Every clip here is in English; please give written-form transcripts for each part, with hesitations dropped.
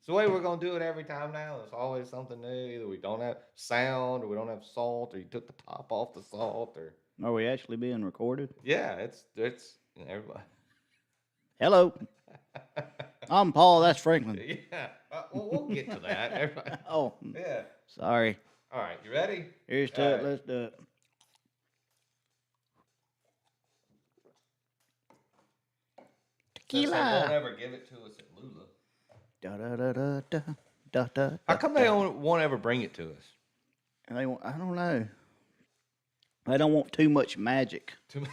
It's the way we're gonna do it every time now. There's always something new. Either we don't have sound, or we don't have salt, or you took the top off the salt, or Are we actually being recorded? yeah, it's everybody. Hello, I'm Paul. That's Franklin. Yeah, well, we'll get to that. Everybody. Oh, Yeah. sorry. All right, you ready? Here's All to it. right. Let's do it. Since they won't Tequila. ever give it to us at Lula, Da da da da da da da how da. come they won't ever bring it to us? And they want, I don't know. They don't want too much magic. Too-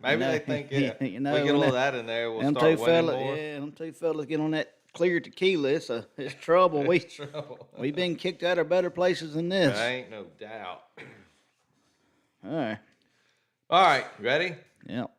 Maybe they think yeah, you know, we get a when little of that- that in there, we'll them start two winning fellas, more. yeah, them two fellas get on that clear tequila. It's trouble. Trouble. We've been kicked out of better places than this. There ain't no doubt. All right. All right, ready? Yep.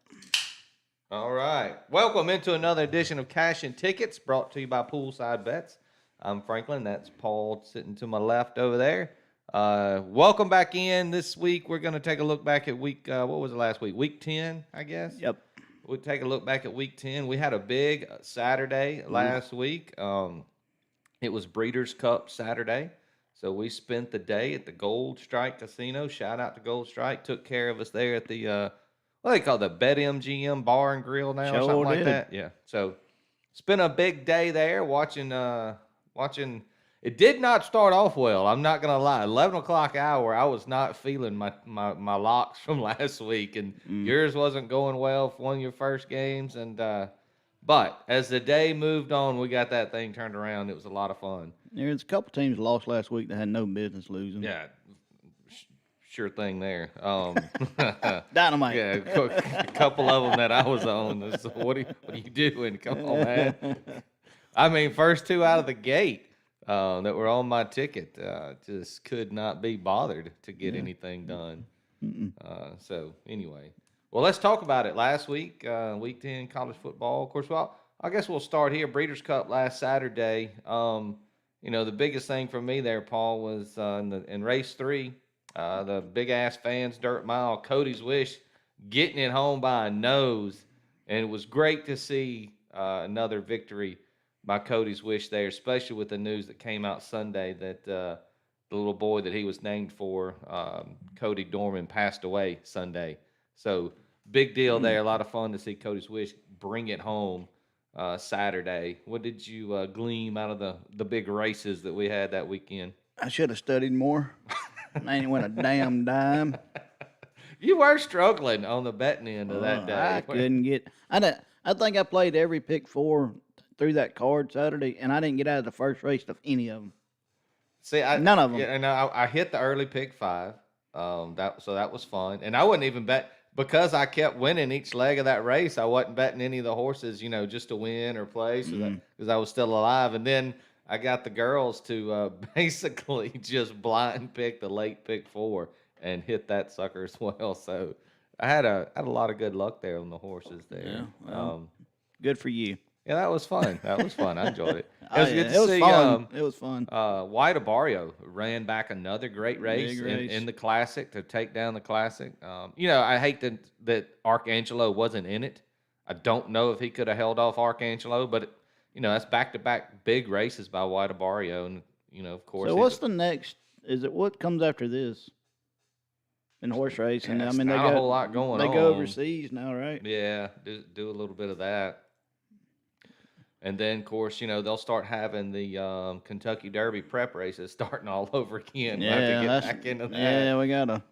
All right. Welcome into another edition of Cash and Tickets, brought to you by Poolside Bets. I'm Franklin. That's Paul sitting to my left over there. Welcome back in. This week, we're going to take a look back at what was it last week? Week 10, I guess? Yep. We'll take a look back at week 10. We had a big Saturday last week. It was Breeders' Cup Saturday. So we spent the day at the Gold Strike Casino. Shout out to Gold Strike. Took care of us there at the, what do they call it, the BetMGM Bar and Grill now or Sure something like did. that? Yeah. So spent a big day there watching. It did not start off well. I'm not going to lie. 11 o'clock hour, I was not feeling my locks from last week. And yours wasn't going well for one of your first games. But as the day moved on, we got that thing turned around. It was a lot of fun. There's a couple teams lost last week that had no business losing. Yeah, sure thing there. Dynamite. Yeah, a couple of them that I was on. So what are you doing? Come on, man. I mean, first two out of the gate that were on my ticket just could not be bothered to get anything done. So anyway, well, let's talk about it. Last week, week 10 college football. Of course, well, I guess we'll start here. Breeders' Cup last Saturday. The biggest thing for me there, Paul, was in race 3, the big ass fans dirt mile. Cody's Wish getting it home by a nose, and it was great to see another victory by Cody's Wish there, especially with the news that came out Sunday that the little boy that he was named for, Cody Dorman, passed away Sunday. So big deal there. A lot of fun to see Cody's Wish bring it home Saturday. What did you glean out of the big races that we had that weekend? I should have studied more. I ain't win a damn dime. You were struggling on the betting end of that day. I couldn't get. I think I played every pick 4 through that card Saturday, and I didn't get out of the first race of any of them. See, None of 'em. Yeah, and I hit the early pick 5. That was fun, and I wouldn't even bet because I kept winning each leg of that race. I wasn't betting any of the horses, just to win or play, because I was still alive. And then I got the girls to basically just blind pick the late pick 4 and hit that sucker as well. So I had a lot of good luck there on the horses there. Yeah, well, Good for you. Yeah, that was fun. That was fun. I enjoyed it. It Oh, was yeah, good to it was see. fun. It was fun. White Abario ran back another great race, Big race. In the Classic to take down the Classic. I hate that Arcangelo wasn't in it. I don't know if he could have held off Arcangelo, but that's back-to-back big races by White Abario, and of course. So what's the next? Is it what comes after this? In horse racing, Yeah, I it's mean, not a whole lot going They on. go overseas now, right? Yeah, do a little bit of that. And then, of course, they'll start having the Kentucky Derby prep races starting all over again. We'll have to get back into that. Yeah, we gotta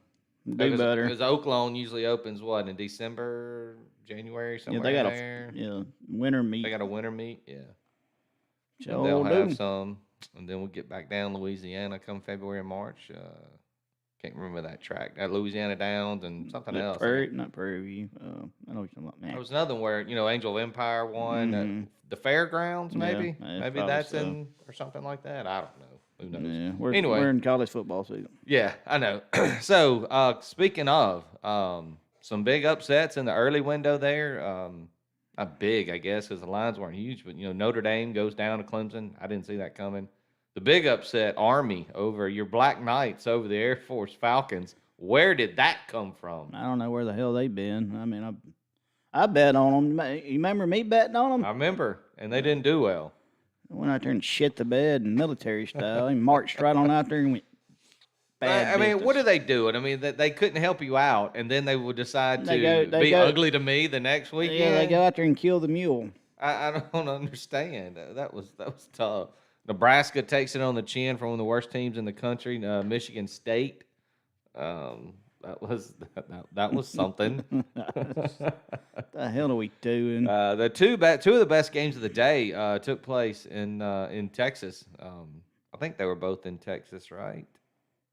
do better. Because Oaklawn usually opens, in December, January, Yeah, somewhere they got there? winter meet. They got a winter meet, yeah. So Sure they'll have do. some. And then we'll get back down Louisiana come February and March. Can't remember that track. Louisiana Downs and something else. Not Prairie View. I know what you're talking about, man. There was another one where Angel of Empire won. The fairgrounds, maybe. Yeah, Maybe probably that's so. in or something like that. I don't know. Who knows? Yeah, Anyway. we're in college football season. Yeah, I know. So speaking of some big upsets in the early window there. Not big, I guess, because the lines weren't huge. But Notre Dame goes down to Clemson. I didn't see that coming. The big upset, Army over your Black Knights over the Air Force Falcons. Where did that come from? I don't know where the hell they been. I mean, I bet on them. You remember me betting on I them? remember, and they didn't do well. Went out there and shit the bed in military style. He marched right on out there and went bad I mean, what are business. they doing? I mean, they couldn't help you out, and then they would decide They to go- they be go- ugly to me the next weekend. Yeah, they go out there and kill the mule. I don't understand. That was tough. Nebraska takes it on the chin from one of the worst teams in the country, Michigan State. That was something. What the hell are we doing? The two of the best games of the day took place in Texas. I think they were both in Texas, right?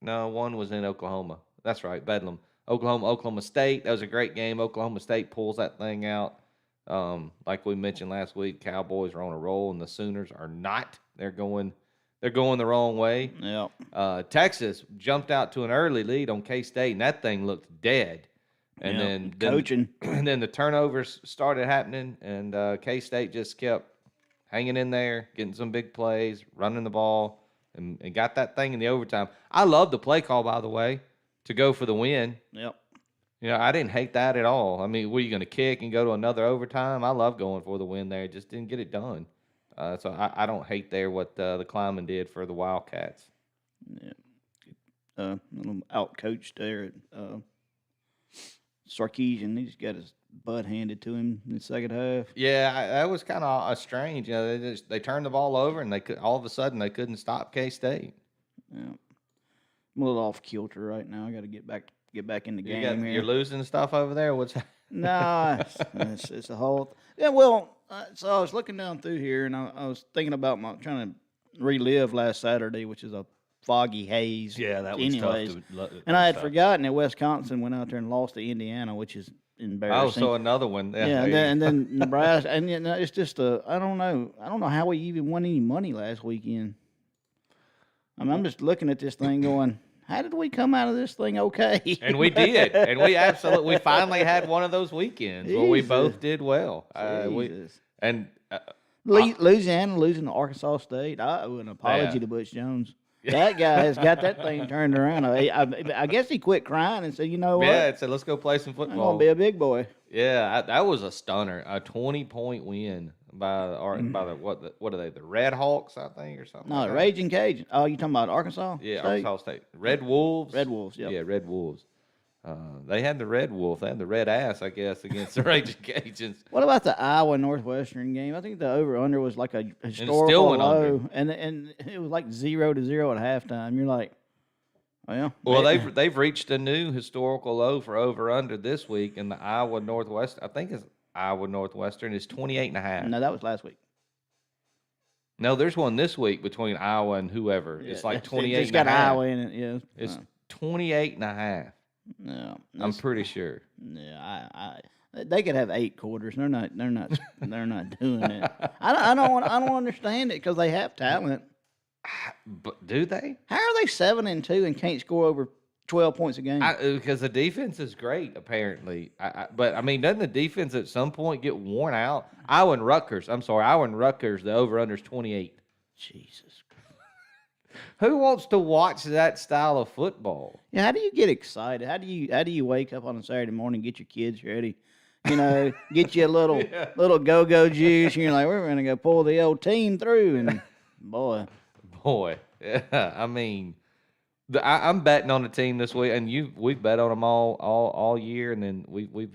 No, one was in Oklahoma. That's right, Bedlam. Oklahoma State. That was a great game. Oklahoma State pulls that thing out. Like we mentioned last week, Cowboys are on a roll, and the Sooners are not. They're going the wrong way. Yeah. Texas jumped out to an early lead on K-State, and that thing looked dead. And Yeah, then coaching. and then the turnovers started happening, and K-State just kept hanging in there, getting some big plays, running the ball, and got that thing in the overtime. I love the play call, by the way, to go for the win. Yep. You know, I didn't hate that at all. I mean, were you going to kick and go to another overtime? I love going for the win there. Just didn't get it done. So I don't hate there what the Kleiman did for the Wildcats. A little out coached there at Sarkeesian. He just got his butt handed to him in the second half. Yeah, that was kind of strange. You know, they turned the ball over, and all of a sudden they couldn't stop K-State. Yeah. I'm a little off kilter right now. I got to get back in the game here. You're losing stuff over there. What's No, it's a whole. Yeah, well, so I was looking down through here, and I was thinking about trying to relive last Saturday, which is a foggy haze. Yeah, that was anyways. tough. And I had forgotten that Wisconsin went out there and lost to Indiana, which is embarrassing. Oh, so another one. yeah, and then Nebraska, and you know, it's just I don't know how we even won any money last weekend. I mean, I'm just looking at this thing going, how did we come out of this thing okay? And we did, and we finally had one of those weekends where we both Jesus. did well. Jesus. Louisiana Louisiana losing to Arkansas State. I owe an apology Yeah. to Butch Jones. That guy has got that thing turned around. I guess he quit crying and said, you know what? Yeah, it said let's go play some I'm going football. to be a big boy. Yeah, that was a stunner. A 20-point win by the what are they? The Red Hawks, I think, or something. No, like that. Raging Cajun. Oh, you talking about Arkansas? Yeah, State? Arkansas State. Red Wolves. Red Wolves, yep. Yeah, Red Wolves. They had the Red Wolf. They had the red ass, I guess, against the Raging Cajuns. What about the Iowa Northwestern game? I think the over-under was like a historical still went low. under. And it was like 0-0 at halftime. You're like, well, They've reached a new historical low for over/under this week, and the Iowa Northwest. I think it's Iowa Northwestern is 28.5. No, that was last week. No, there's one this week between Iowa and whoever. It's like 28. It's got Iowa in it, yeah. It's 28.5. No, I'm pretty sure. Yeah, they could have 8 quarters. They're not doing it. I don't understand it because they have talent. But do they? How are they 7-2 and can't score over 12 points a game? Because the defense is great, apparently. But I mean, doesn't the defense at some point get worn out? Iowa and Rutgers. The over/under is 28. Jesus. Who wants to watch that style of football? Yeah, how do you get excited? How do you wake up on a Saturday morning, get your kids ready? You know, get you a little go-go juice, and you're like, we're gonna go pull the old team through, and boy, Yeah. I mean, I'm betting on the team this week, and we've bet on them all year, and then we've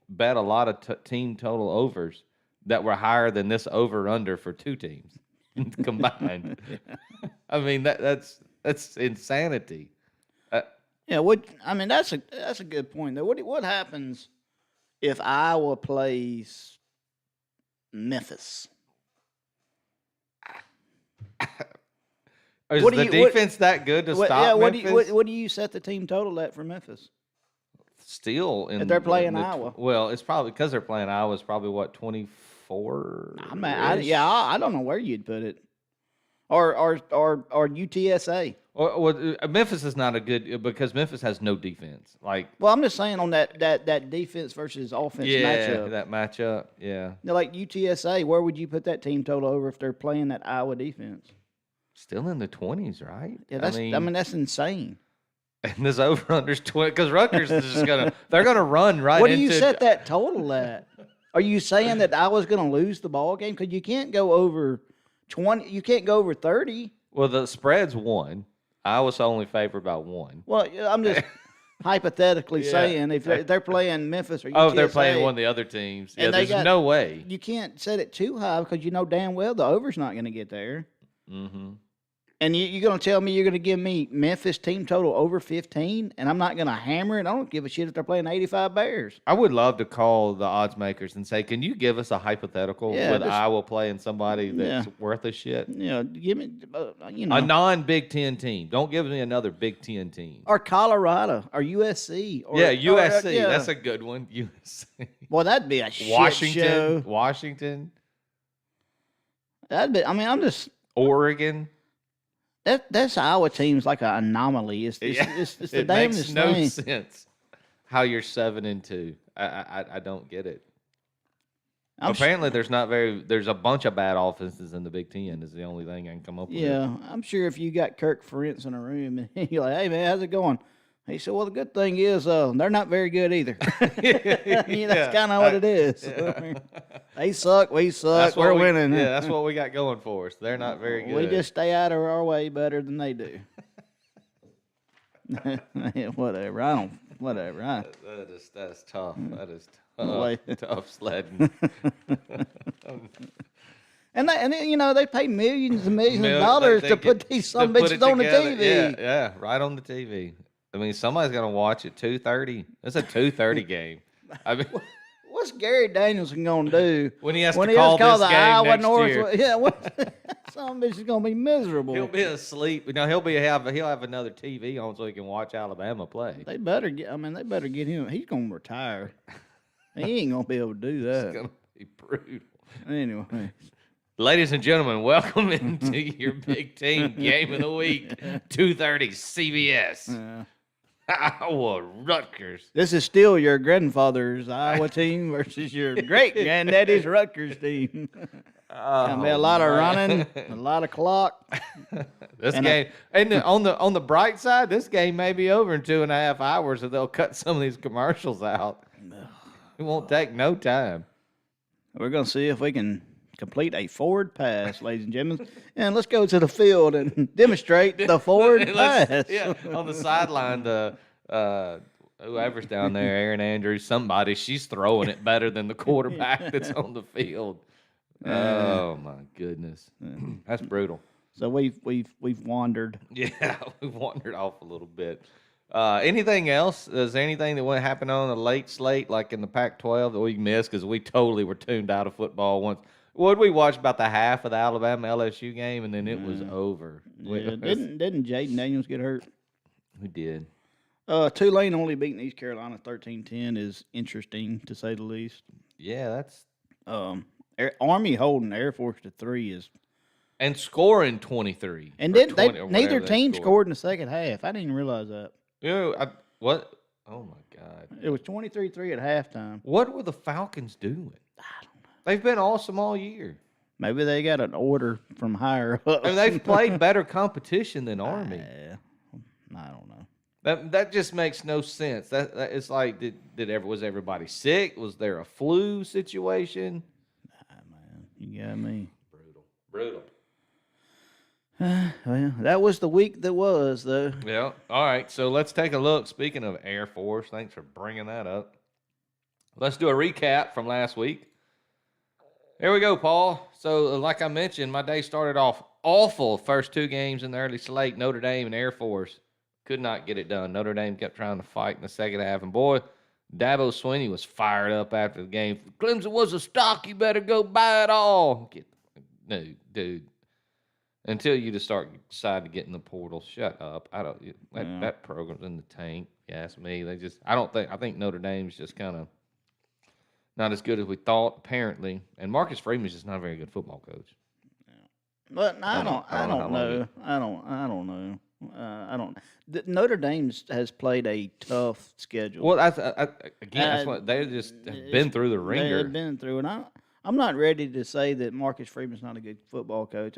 bet a lot of team total overs that were higher than this over/under for 2 teams combined. I mean that's insanity. yeah. That's a good point though. What happens if Iowa plays Memphis? Is What do the you- what- defense that good to What, stop yeah, Memphis? what do you set the team total at for Memphis? Still in If they're playing the Iowa. Well, it's probably because they're playing Iowa. It's probably what 24. I don't know where you'd put it, or UTSA. Or Memphis is not a good because Memphis has no defense. Like Well, I'm just saying on that defense versus offense matchup. that matchup. Yeah, Now, like UTSA, where would you put that team total over if they're playing that Iowa defense? still in the 20s, right? Yeah, that's insane. And this over under's 20 because Rutgers is just they're gonna run right. What do you into, set that total at? Are you saying that I was going to lose the ball game? Because you can't go over 20. You can't go over 30. Well, the spread's 1. I was only favored by 1. Well, I'm just hypothetically Yeah. saying if they're playing Memphis or UTSA, Oh, they're playing one of the other teams. Yeah, and they there's no way. you can't set it too high because you know damn well the over's not going to get there. Mm-hmm. And you're going to tell me you're going to give me Memphis team total over 15, and I'm not going to hammer it? I don't give a shit if they're playing 85 Bears. I would love to call the odds makers and say, can you give us a hypothetical Yeah, with just- Iowa playing somebody that's Yeah. worth a shit? Give me, A non-Big Ten team. Don't give me another Big Ten team. or Colorado, or USC. Or, Yeah, USC. yeah. That's a good one. USC. Boy, that'd be a shit Washington. show. Washington. That'd be. I mean, I'm just. Oregon. That's Iowa team's like an anomaly. It's the It makes damnedest no thing. sense how you're 7-2. I don't get it. I'm su- Apparently, there's a bunch of bad offenses in the Big Ten. Is the only thing I can come up with. Yeah, I'm sure if you got Kirk Ferentz in a room and you're like, "Hey man, how's it going?" He said, "Well, the good thing is, they're not very good either." That's kind of what it is. They suck, we suck, we're winning. Yeah, that's what we got going for us. They're not very good. We just stay out of our way better than they do. Whatever. That's tough. That is Wait. tough sledding. And they pay millions and millions of Mil- dollars they to get- put these some to put bitches it on the together. TV. Yeah, right on the TV. I mean, somebody's gonna watch it 2:30. It's a 2:30 game. I mean, What's Gary Danielson gonna do when he has when to he has call to call this the game Iowa next North? year, Yeah, some bitch is gonna be miserable. he'll be asleep. He'll have another TV on so he can watch Alabama play. They better get him. He's gonna retire. He ain't gonna be able to do It's that. gonna be brutal. Anyway, Ladies and gentlemen, welcome into your Big Ten game of the week, 2:30 CBS. Iowa Rutgers. this is still your grandfather's Iowa team versus your great granddaddy's Rutgers team. Gonna be a lot of running, a lot of clock. This And game, and on the bright side, this game may be over in 2.5 hours, and they'll cut some of these commercials out. It won't take no time. We're gonna see if we can complete a forward pass, ladies and gentlemen. And let's go to the field and demonstrate the forward pass. Yeah, on the sideline, the whoever's down there, Aaron Andrews, somebody, she's throwing it better than the quarterback that's on the field. Oh my goodness, that's brutal. So we've wandered. Yeah, we've wandered off a little bit. Anything else? Is there anything that went happen on the late slate, like in the Pac-12, that we missed because we totally were tuned out of football once? What did we watch about the half of the Alabama LSU game, and then it was over? Yeah, didn't Jaden Daniels get hurt? We did. Tulane only beating East Carolina 13-10 is interesting to say the least. Yeah, that's Army holding Air Force to 3 is, and scoring 23. and or then 20 or neither whatever they team scored in the second half. I didn't even realize that. You know, what? Oh my God! It was 23-3 at halftime. What were the Falcons doing? I don't know. They've been awesome all year. Maybe they got an order from higher up. I mean, they've played better competition than Army. I don't know. That just makes no sense. That it's like was everybody sick? Was there a flu situation? Man, you got me. Brutal. Well, that was the week that was, though. Yeah. All right. So let's take a look. Speaking of Air Force, thanks for bringing that up. Let's do a recap from last week. Here we go, Paul. So, like I mentioned, my day started off awful. First 2 games in the early slate, Notre Dame and Air Force. Could not get it done. Notre Dame kept trying to fight in the second half. And, boy, Dabo Swinney was fired up after the game. Clemson was a stock. You better go buy it all. No, dude. Until you decide to get in the portal, shut up. That program's in the tank. You ask me. I think Notre Dame's just kind of not as good as we thought, apparently. And Marcus Freeman's just not a very good football coach. But I don't know. Notre Dame has played a tough schedule. Well, that's what they just have been through the ringer. They've been through, and I'm not ready to say that Marcus Freeman's not a good football coach.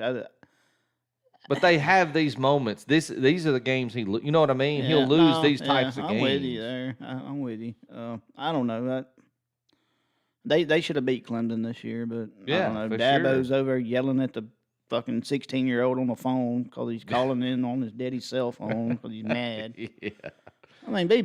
But they have these moments. These are the games you know what I mean? He'll lose these types of games. I'm with you there. I'm with you. I don't know. They should have beat Clemson this year, but I Yeah, don't know. for Dabo's over yelling at the fucking 16-year-old on the phone because he's calling in on his daddy's cell phone because he's mad. Yeah. I mean, be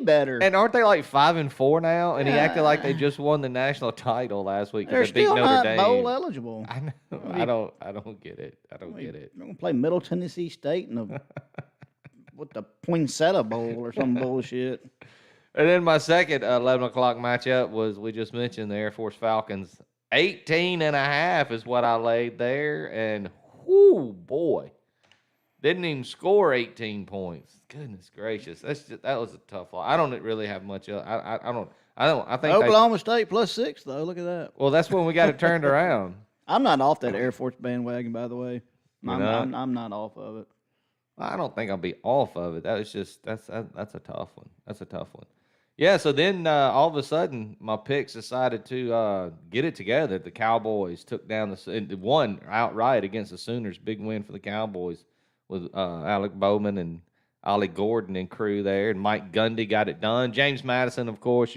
better. And aren't they like 5-4 now? And he acted like they Yeah. just won the national title last week They're because they beat still Notre not Dame. bowl eligible. I know. I don't get it. I don't get it. They're gonna play Middle Tennessee State in the with the Poinsettia Bowl or some bullshit. And then my second 11 o'clock matchup was, we just mentioned, the Air Force Falcons. 18.5 is what I laid there. And, whoo, boy. Didn't even score 18 points. Goodness gracious. That was a tough one. I don't really have much else. I think Oklahoma State +6 though. Look at that. well, that's when we got it turned around. I'm not off that Air Force bandwagon, by the way. You're not? I'm not off of it. I don't think I'll be off of it. That's a tough one. That's a tough one. Yeah, so then all of a sudden, my picks decided to get it together. The Cowboys took down won outright against the Sooners. Big win for the Cowboys with Alec Bowman and Ollie Gordon and crew there, and Mike Gundy got it done. James Madison, of course,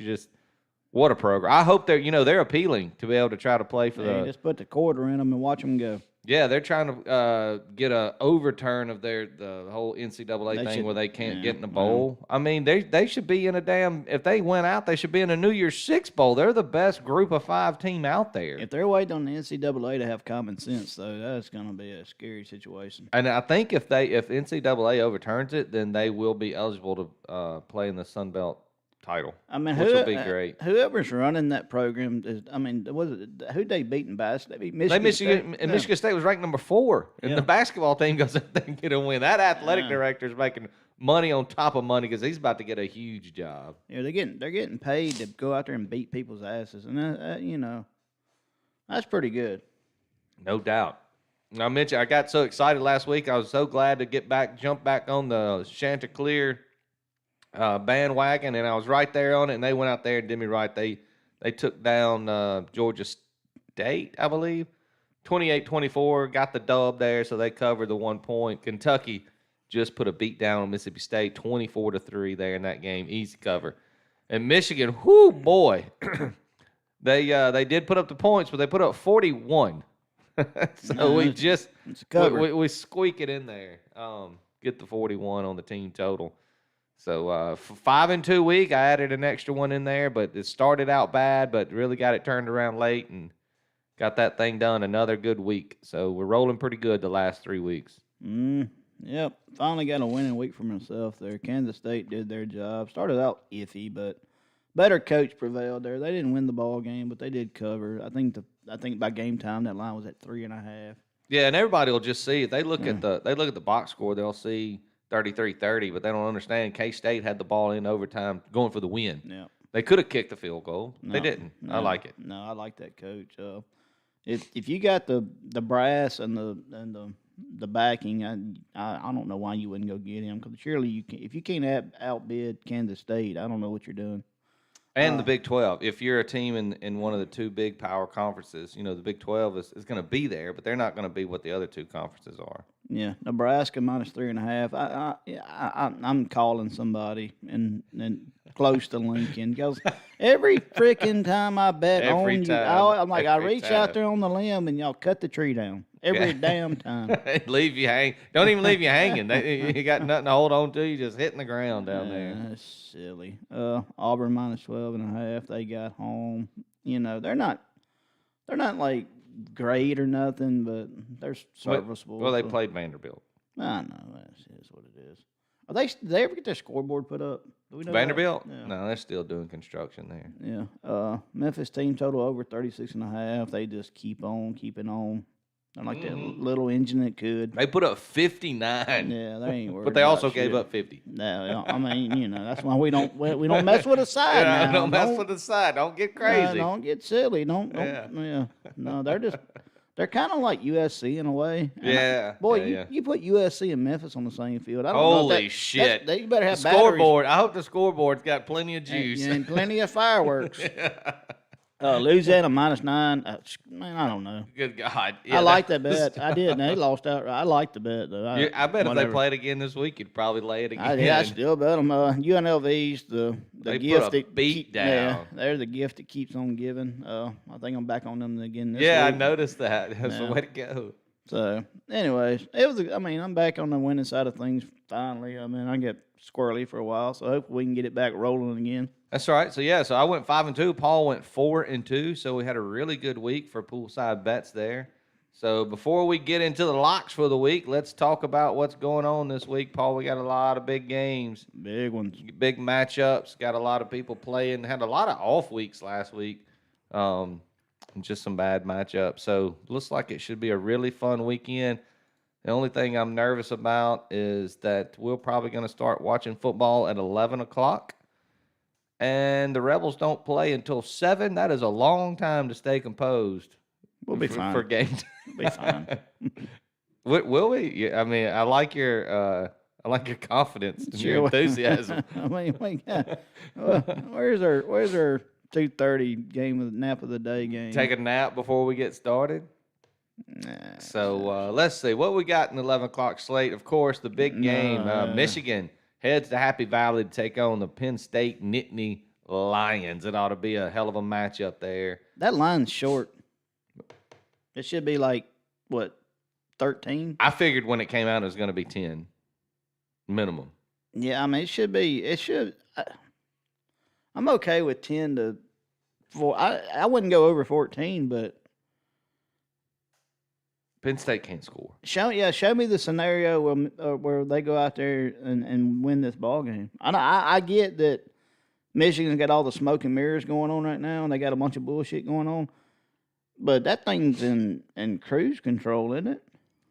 what a program. I hope they're appealing to be able to try to play for Hey, just put the quarter in them and watch them go. Yeah, they're trying to get a overturn of the whole NCAA They thing should- where they can't yeah, get in the bowl. I mean, they should be in if they went out, they should be in a New Year's Six bowl. They're the best group of 5 team out there. If they're waiting on the NCAA to have common sense, though, that's going to be a scary situation. And I think if NCAA overturns it, then they will be eligible to play in the Sun Belt title. I mean, which will be great. Whoever's running that program is. I mean, who they beating by? They beat Michigan. Michigan State. Michigan State was ranked number 4, and Yeah. the basketball team goes up there and get a win. That athletic Yeah. director is making money on top of money because he's about to get a huge job. Yeah, they're getting paid to go out there and beat people's asses, and that's pretty good. No doubt. I mentioned I got so excited last week. I was so glad to jump back on the Chanticleer bandwagon, and I was right there on it. And they went out there and did me right. They took down Georgia State, I believe, 28-24. Got the dub there, so they covered the 1 point. Kentucky just put a beat down on Mississippi State, 24-3 there in that game, easy cover. And Michigan, whoo boy, they did put up the points, but they put up 41. So we just It's a cover. we squeak it in there. Get the 41 on the team total. So 5-2 week, I added an extra one in there, but it started out bad, but really got it turned around late and got that thing done. Another good week. So we're rolling pretty good the last 3 weeks. Yep. Finally got a winning week for myself there. Kansas State did their job. Started out iffy, but better coach prevailed there. They didn't win the ball game, but they did cover. I think by game time that line was at 3.5. Yeah, and everybody will just see if they look at the box score, they'll see 33-30, but they don't understand K-State had the ball in overtime going for the win. Yeah. They could have kicked the field goal. They No, didn't. I no, like it. No, I like that coach. If you got the brass and the backing, I don't know why you wouldn't go get him, because surely you can. If you can't outbid Kansas State, I don't know what you're doing. And the Big 12. If you're a team in one of the 2 big power conferences, the Big 12 is going to be there, but they're not going to be what the other 2 conferences are. Yeah, Nebraska -3.5. I'm calling somebody and close to Lincoln, because every freaking time I bet Every on you, time. I'm like, I Every reach out time. there on the limb and y'all cut the tree down every damn time. Leave you hang. Don't even leave you hanging. You got nothing to hold on to. You just hitting the ground down there. That's silly. Auburn -12.5. They got home. They're not like great or nothing, but they're serviceable. Well, they so- played Vanderbilt. I know, that is what it is. Did they ever get their scoreboard put up? Do we know that? Vanderbilt? Yeah. No, they're still doing construction there. Yeah. Memphis team total over 36.5. They just keep on keeping on. They're like that little engine that could. They put up 59, Yeah, they ain't worried. but they about also gave shit. up 50. No, I mean, that's why we don't mess with a side. Yeah, now. don't mess with the side. Don't get crazy. Don't get silly. Don't. Yeah. Yeah. No, they're kind of like USC in a way. And Yeah, boy, yeah. you put USC and Memphis on the same field. I don't know if Holy that- shit. You better The have batteries scoreboard. I hope the scoreboard's got plenty of juice. and plenty of fireworks. Louisiana -9. Man, I don't know. Good God. I like that bet. I did. And they lost outright. I like the bet, though. I bet if they whatever. played again this week, you'd probably lay it again. I still bet them. UNLV's the They gift put a that beat Yeah, down. they're the gift that keeps on giving. I think I'm back on them again this Yeah, I week. noticed that. That's the Yeah. way to go. So, anyways, it was. I'm back on the winning side of things finally. I get squirrely for a while, so hopefully we can get it back rolling again. That's right. So I went 5-2. Paul went 4-2. So we had a really good week for poolside bets there. So before we get into the locks for the week, let's talk about what's going on this week, Paul. We got a lot of big games, Big ones. big matchups. Got a lot of people playing. Had a lot of off weeks last week. Just some bad matchups. So looks like it should be a really fun weekend. The only thing I'm nervous about is that we're probably going to start watching football at 11 o'clock. And the Rebels don't play until 7. That is a long time to stay composed. We'll be fine. For game We'll be fine. Will we? Yeah, I mean, I like your confidence and your enthusiasm. Where's our 2:30 game of nap of the day game? Take a nap before we get started. Nah. So let's see what we got in the 11 o'clock slate. Of course, the big game. Michigan heads to Happy Valley to take on the Penn State Nittany Lions. It ought to be a hell of a matchup there. That line's short. It should be like, what, 13? I figured when it came out it was going to be 10 minimum. Yeah, it should be. I'm okay with 10 to 4. I wouldn't go over 14, but Penn State can't score. show me the scenario where they go out there and win this ball game. I get that Michigan's got all the smoke and mirrors going on right now, and they got a bunch of bullshit going on. But that thing's in cruise control, isn't it?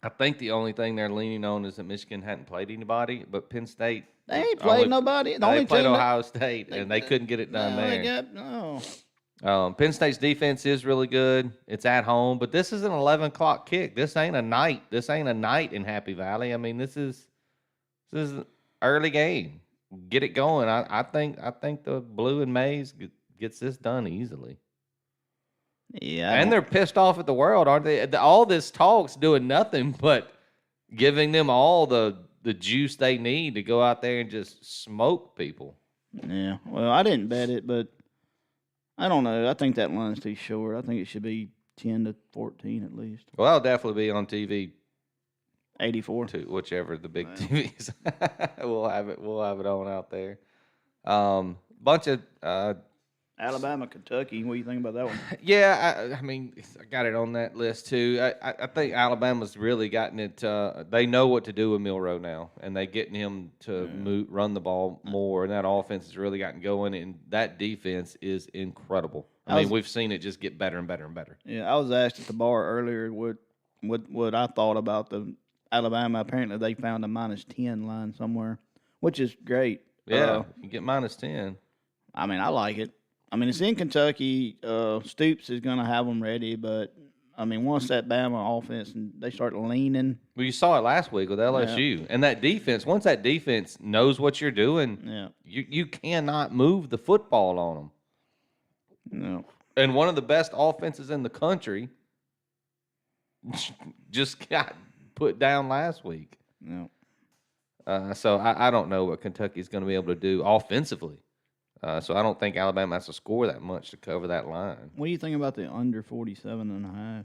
I think the only thing they're leaning on is that Michigan hadn't played anybody, but Penn State They ain't played nobody. The only they played team Ohio State, and they couldn't get it done there. Penn State's defense is really good. It's at home, but this is an 11 o'clock kick. This ain't a night. This ain't a night in Happy Valley. I mean, this is an early game. Get it going. I think the Blue and Maize gets this done easily. Yeah, And they're pissed off at the world, aren't they? All this talk's doing nothing but giving them all the juice they need to go out there and just smoke people. Yeah. Well, I didn't bet it, but I don't know. I think that line's too short. I think it should be 10 to 14 at least. Well, I'll definitely be on TV 84. to whichever the big TVs. We'll have it on out there. Bunch of Alabama, Kentucky. What do you think about that one? yeah. I mean, I got it on that list too. I think Alabama's really gotten it. They know what to do with Milroe now, and they getting him to run the ball more, and that offense has really gotten going, and that defense is incredible. I mean, we've seen it just get better and better and better. Yeah, I was asked at the bar earlier what I thought about the Alabama. Apparently, they found a -10 line somewhere, which is great. Yeah, you get -10. I mean, I like it. I mean, it's in Kentucky. Stoops is going to have them ready, but I mean, once that Bama offense and they start leaning, Well, you saw it last week with LSU, and that defense. Once that defense knows what you're doing, yeah, you cannot move the football on them. no, And one of the best offenses in the country just got put down last week. no. So I don't know what Kentucky's going to be able to do offensively. So I don't think Alabama has to score that much to cover that line. What do you think about the under 47.5?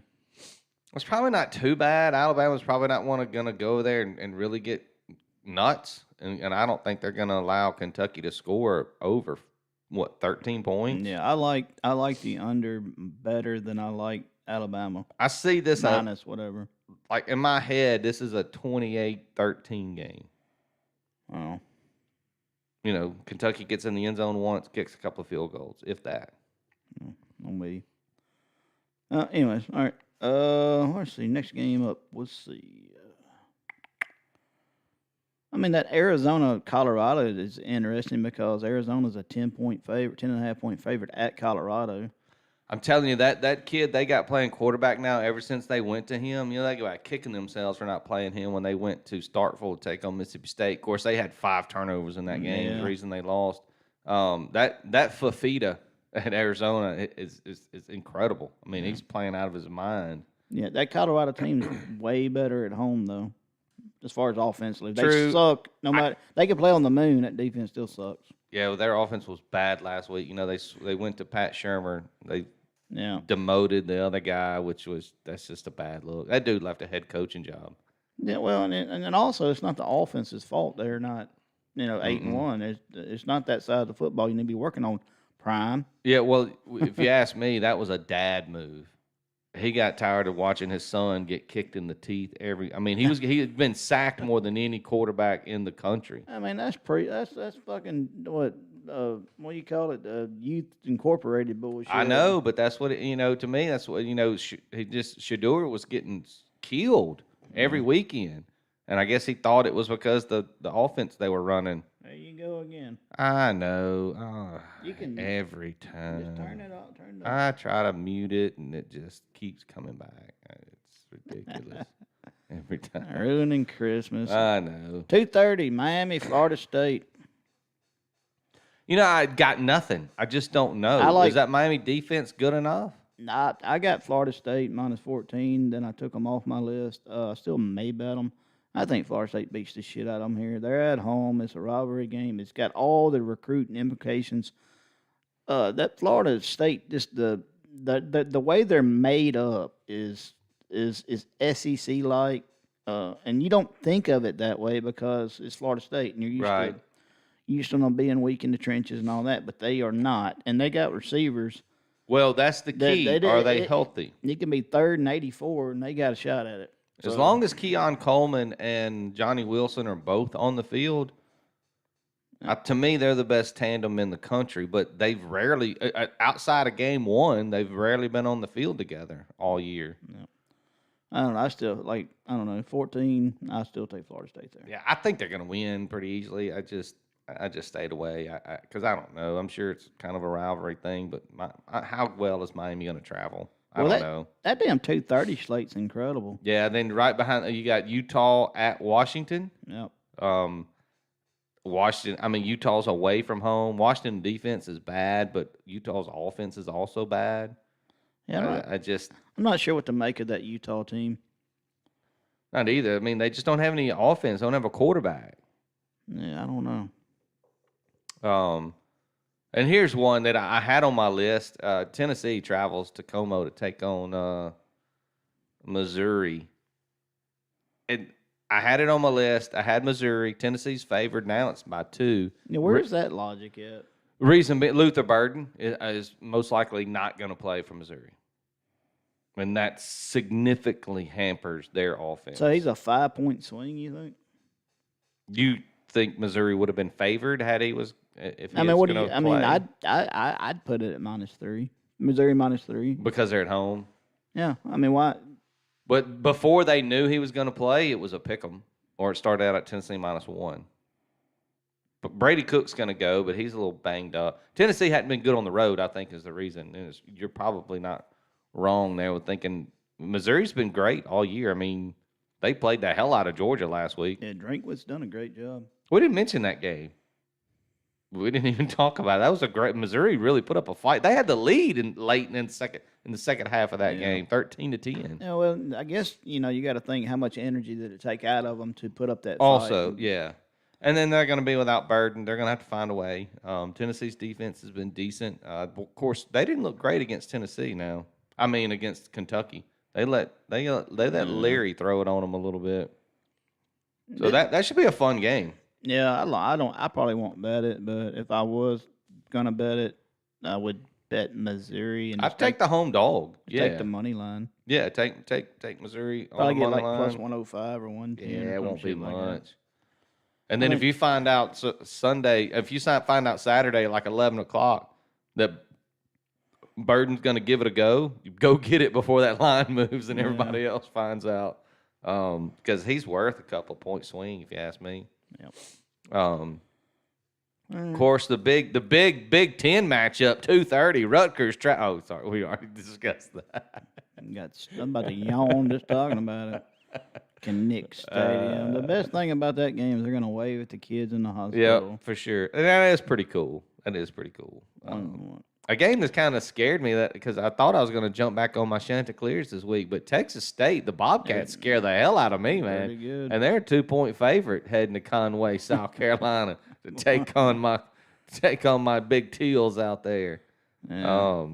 It's probably not too bad. Alabama's probably not going to go there and really get nuts. And I don't think they're going to allow Kentucky to score over, 13 points? Yeah, I like the under better than I like Alabama. I see this minus whatever. Like in my head, this is a 28-13 game. Oh. You know, Kentucky gets in the end zone once, kicks a couple of field goals, if that. On me. Anyways, all right. Let's see. Next game up. Let's see. I mean, that Arizona-Colorado is interesting because Arizona's a 10-point favorite, 10.5-point favorite at Colorado. I'm telling you, that kid they got playing quarterback now ever since they went to him. You know, they go out kicking themselves for not playing him when they went to Starkville to take on Mississippi State. Of course, they had 5 turnovers in that game. Yeah. The reason they lost. That Fafita at Arizona is incredible. I mean, he's playing out of his mind. Yeah, that Colorado team's way better at home though, as far as offensively. They True. suck. No matter they can play on the moon. That defense still sucks. Yeah, well, their offense was bad last week. They went to Pat Shermer. They Yeah. demoted the other guy, that's just a bad look. That dude left a head coaching job. Yeah. Well, and then also it's not the offense's fault. They're not, 8-1. It's not that side of the football you need to be working on. Prime. Yeah, well, if you ask me, that was a dad move. He got tired of watching his son get kicked in the teeth I mean, he had been sacked more than any quarterback in the country. I mean, that's fucking what do you call it? Youth Incorporated bullshit. I know, but that's what to me, that's what Shador was getting killed every weekend, and I guess he thought it was because the offense they were running. There you go again. I know. You can every time. Just turn it off. Turn it off. I try to mute it, and it just keeps coming back. It's ridiculous every time. Ruining Christmas. I know. 2:30, Miami, Florida State. I got nothing. I just don't know. Is that Miami defense good enough? Nah, I got Florida State minus 14. Then I took them off my list. I still may bet them. I think Florida State beats the shit out of them here. They're at home. It's a rivalry game. It's got all the recruiting implications. That Florida State, just the way they're made up is SEC like, and you don't think of it that way because it's Florida State and you're used to them being weak in the trenches and all that, but they are not, and they got receivers. Well, that's the key. Are they healthy? It can be 3rd and 84, and they got a shot at it. As long as Keon Coleman and Johnny Wilson are both on the field, to me, they're the best tandem in the country. But they've rarely, outside of game one, they've rarely been on the field together all year. Yeah. I don't know. I don't know, 14. I still take Florida State there. Yeah, I think they're going to win pretty easily. I just stayed away because I don't know. I'm sure it's kind of a rivalry thing, but how well is Miami going to travel? I don't know. That damn 2:30 slate's incredible. Yeah, then right behind you got Utah at Washington. Yep. Washington. I mean, Utah's away from home. Washington defense is bad, but Utah's offense is also bad. Yeah, I'm not sure what to make of that Utah team. Not either. I mean, they just don't have any offense. They don't have a quarterback. Yeah, I don't know. And here's one that I had on my list. Tennessee travels to Como to take on Missouri. And I had it on my list. I had Missouri. Tennessee's favored. Now it's by 2. Yeah, where's that logic at? Reason being, Luther Burden is most likely not going to play for Missouri. And that significantly hampers their offense. So he's a 5-point swing, you think? You think Missouri would have been favored had he was if he I mean, was going to play? I'd put it at -3. Missouri -3 because they're at home. Yeah, I mean, why? But before they knew he was going to play, it was a pick 'em, or it started out at Tennessee -1. But Brady Cook's going to go, but he's a little banged up. Tennessee hadn't been good on the road, I think, is the reason. And you're probably not wrong there with thinking Missouri's been great all year. I mean, they played the hell out of Georgia last week. Yeah, Drinkwood's done a great job. We didn't mention that game. We didn't even talk about it. That was a great. Missouri really put up a fight. They had the lead in the second half of that game, 13-10. Yeah, well, I guess you got to think how much energy did it take out of them to put up that. Also, fight. Yeah, and then they're going to be without Burden. They're going to have to find a way. Tennessee's defense has been decent. Of course, they didn't look great against Tennessee. Now, I mean against Kentucky, they let Leary throw it on them a little bit. So that should be a fun game. Yeah, I probably won't bet it, but if I was gonna bet it, I would bet Missouri and I'd take the home dog. Take the money line. Yeah, take Missouri Probably on the get money like line. plus 105 or 110. Yeah, it won't be like much. That. And then if you find out Sunday, if you find out Saturday like 11 o'clock that Burden's going to give it a go, you go get it before that line moves and everybody else finds out. Because he's worth a couple point swing, if you ask me. Yep. Of course, the Big Ten matchup, 2:30. Rutgers. We already discussed that. I'm about to yawn just talking about it. Kinnick Stadium. The best thing about that game is they're going to wave at the kids in the hospital. Yeah, for sure. And that is pretty cool. A game that's kind of scared me that because I thought I was going to jump back on my Chanticleers this week, but Texas State, the Bobcats scare the hell out of me, man. Pretty good. And they're a 2-point favorite heading to Conway, South Carolina, to take on my big teals out there. Yeah.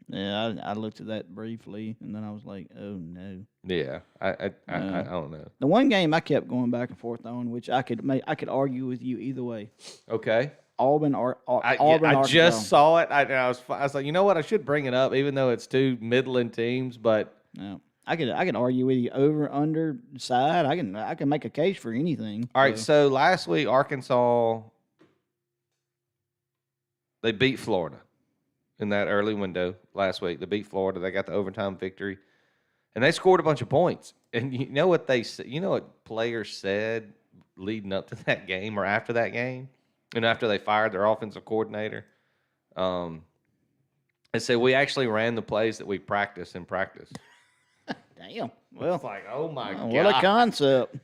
Yeah, I looked at that briefly, and then I was like, "Oh no." Yeah, I don't know. The one game I kept going back and forth on, which I could argue with you either way. Okay. Auburn, I Arkansas. just saw it. I was like, you know what? I should bring it up, even though it's two Midland teams. But No, I could argue with you over, under, side. I can make a case for anything. all right, so last week Arkansas they beat Florida in that early window last week. They beat Florida. They got the overtime victory, and they scored a bunch of points. And you know what players said leading up to that game or after that game, and after they fired their offensive coordinator. They said we actually ran the plays that we practiced in practice. Damn. Well, It's like, oh my god, what a concept.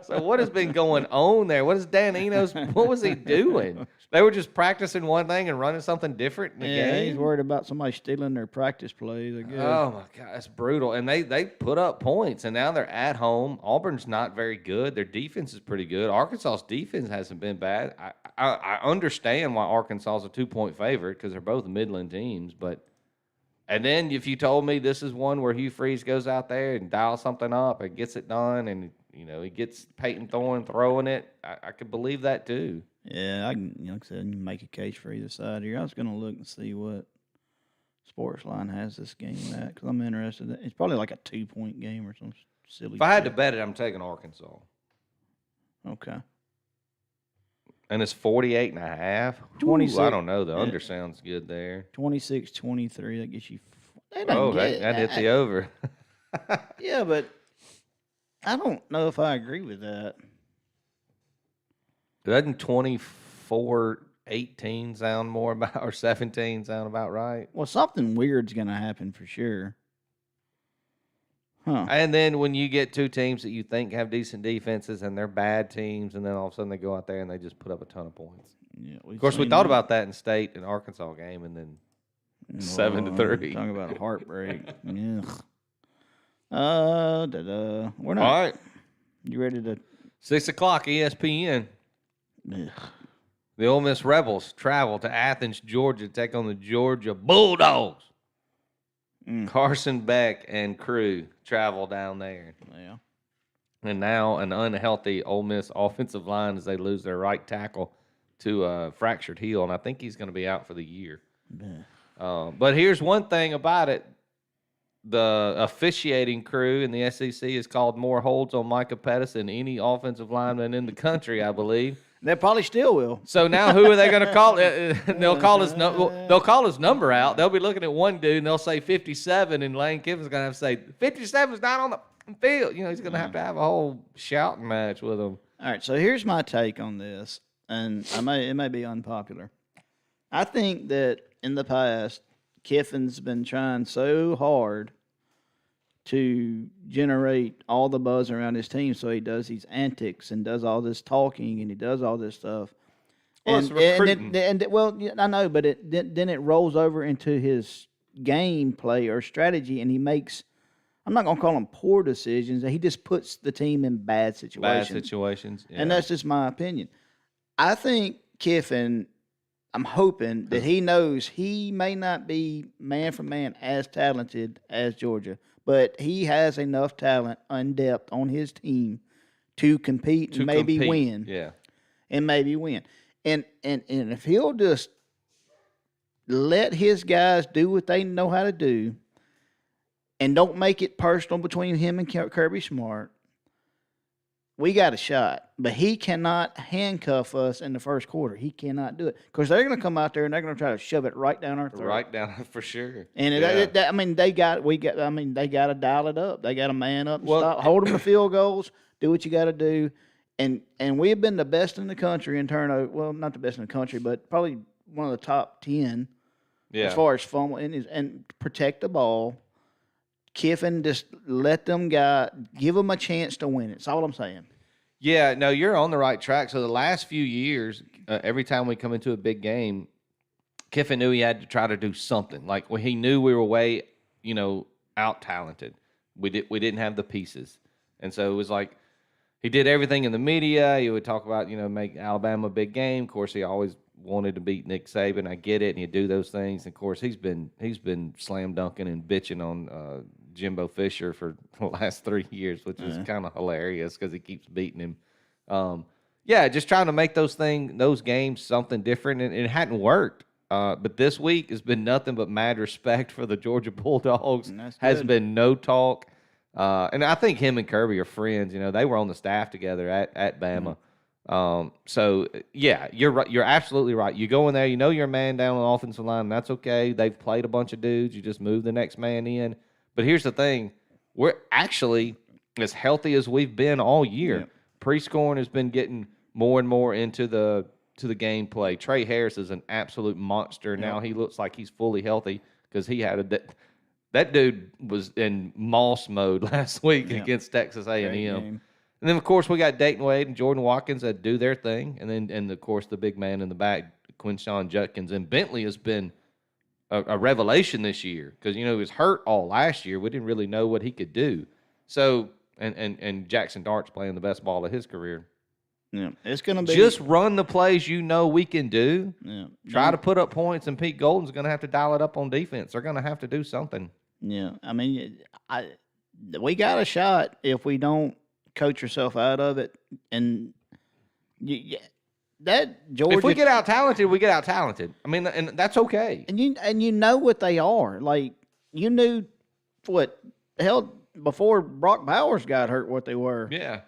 So what has been going on there? What is Dan Enos? What was he doing? They were just practicing one thing and running something different in the Yeah, game. he's worried about somebody stealing their practice plays, I guess. Oh my god, that's brutal. And they put up points, and now they're at home. Auburn's not very good. Their defense is pretty good. Arkansas's defense hasn't been bad. I understand why Arkansas is a 2-point favorite because they're both Midland teams, but. And then if you told me this is one where Hugh Freeze goes out there and dials something up and gets it done, and he gets Peyton Thorne throwing it, I could believe that too. Yeah, I can, like I said, you can make a case for either side here. I was going to look and see what Sportsline has this game at because I'm interested. It's probably like a 2-point game or some silly. If I had to shit. bet it, I'm taking Arkansas. Okay. And it's 48.5. 26. I don't know. The Yeah. under sounds good there. 26-23, that gets you. That hit the over. Yeah, but I don't know if I agree with that. Doesn't 24-18 sound more about, or 17 sound about right? Well, something weird's going to happen for sure. Huh. And then when you get two teams that you think have decent defenses and they're bad teams, and then all of a sudden they go out there and they just put up a ton of points. Yeah, Of course, we thought about that in State and Arkansas game, and then 7-3. Talking about a heartbreak. Yeah. We're not. All right, You ready to? 6 o'clock, ESPN. Ugh. The Ole Miss Rebels travel to Athens, Georgia, to take on the Georgia Bulldogs. Carson Beck and crew travel down there. Yeah. And now an unhealthy Ole Miss offensive line as they lose their right tackle to a fractured heel, and I think he's going to be out for the year. But here's one thing about it. The officiating crew in the SEC has called more holds on Micah Pettis than any offensive lineman in the country, I believe. They probably still will. So now who are they going to call? They'll call his number out. They'll be looking at one dude and they'll say 57, and Lane Kiffin's going to have to say 57 is not on the field. He's going to have a whole shouting match with him. All right, so here's my take on this, and it may be unpopular. I think that in the past, Kiffin's been trying so hard to generate all the buzz around his team, so he does these antics and does all this talking and he does all this stuff. Well, it's recruiting. I know, but then it rolls over into his gameplay or strategy, and he makes. I'm not gonna call them poor decisions. He just puts the team in bad situations. Yeah. And that's just my opinion. I think Kiffin. I'm hoping that he knows he may not be man for man as talented as Georgia, but he has enough talent and depth on his team to compete and maybe win. Yeah. And maybe win. And if he'll just let his guys do what they know how to do and don't make it personal between him and Kirby Smart, we got a shot. But he cannot handcuff us in the first quarter. He cannot do it. Because they're going to come out there and they're going to try to shove it right down our throat. Right down for sure. And they got to dial it up. They got to man up and stop. Hold them to field goals. Do what you got to do. And we've been the best in the country in turnover. Well, not the best in the country, but probably one of the top 10 as far as fumble and protect the ball. Kiffin, just let them give them a chance to win it. That's all I'm saying. Yeah, no, you're on the right track. So the last few years, every time we come into a big game, Kiffin knew he had to try to do something. Like when he knew we were way, out talented. We didn't have the pieces, and so it was like he did everything in the media. He would talk about make Alabama a big game. Of course, he always wanted to beat Nick Saban. I get it, and he'd do those things. And of course, he's been slam dunking and bitching on Jimbo Fisher for the last 3 years, which is kind of hilarious because he keeps beating him. Just trying to make those games something different, and it hadn't worked. But this week has been nothing but mad respect for the Georgia Bulldogs. Has been no talk. And I think him and Kirby are friends. They were on the staff together at Bama. You're right. You're absolutely right. You go in there, you're a man down on the offensive line, and that's okay. They've played a bunch of dudes. You just move the next man in. But here's the thing. We're actually as healthy as we've been all year. Yeah. Prescorn has been getting more and more into the gameplay. Trey Harris is an absolute monster. Yeah. Now he looks like he's fully healthy because he had that dude was in Moss mode last week against Texas A&M. And then, of course, we got Dayton Wade and Jordan Watkins that do their thing. And of course, the big man in the back, Quinshon Judkins. And Bentley has been a revelation this year because, he was hurt all last year. We didn't really know what he could do. So, and Jackson Dart's playing the best ball of his career. Yeah, it's going to be just run the plays we can do. Yeah, try to put up points, and Pete Golden's going to have to dial it up on defense. They're going to have to do something. Yeah, I mean, we got a shot if we don't coach yourself out of it, and that Georgia. If we get out talented, we get out talented. I mean, and that's okay. And you know what they are. Like you knew what hell before Brock Bowers got hurt, what they were. Yeah.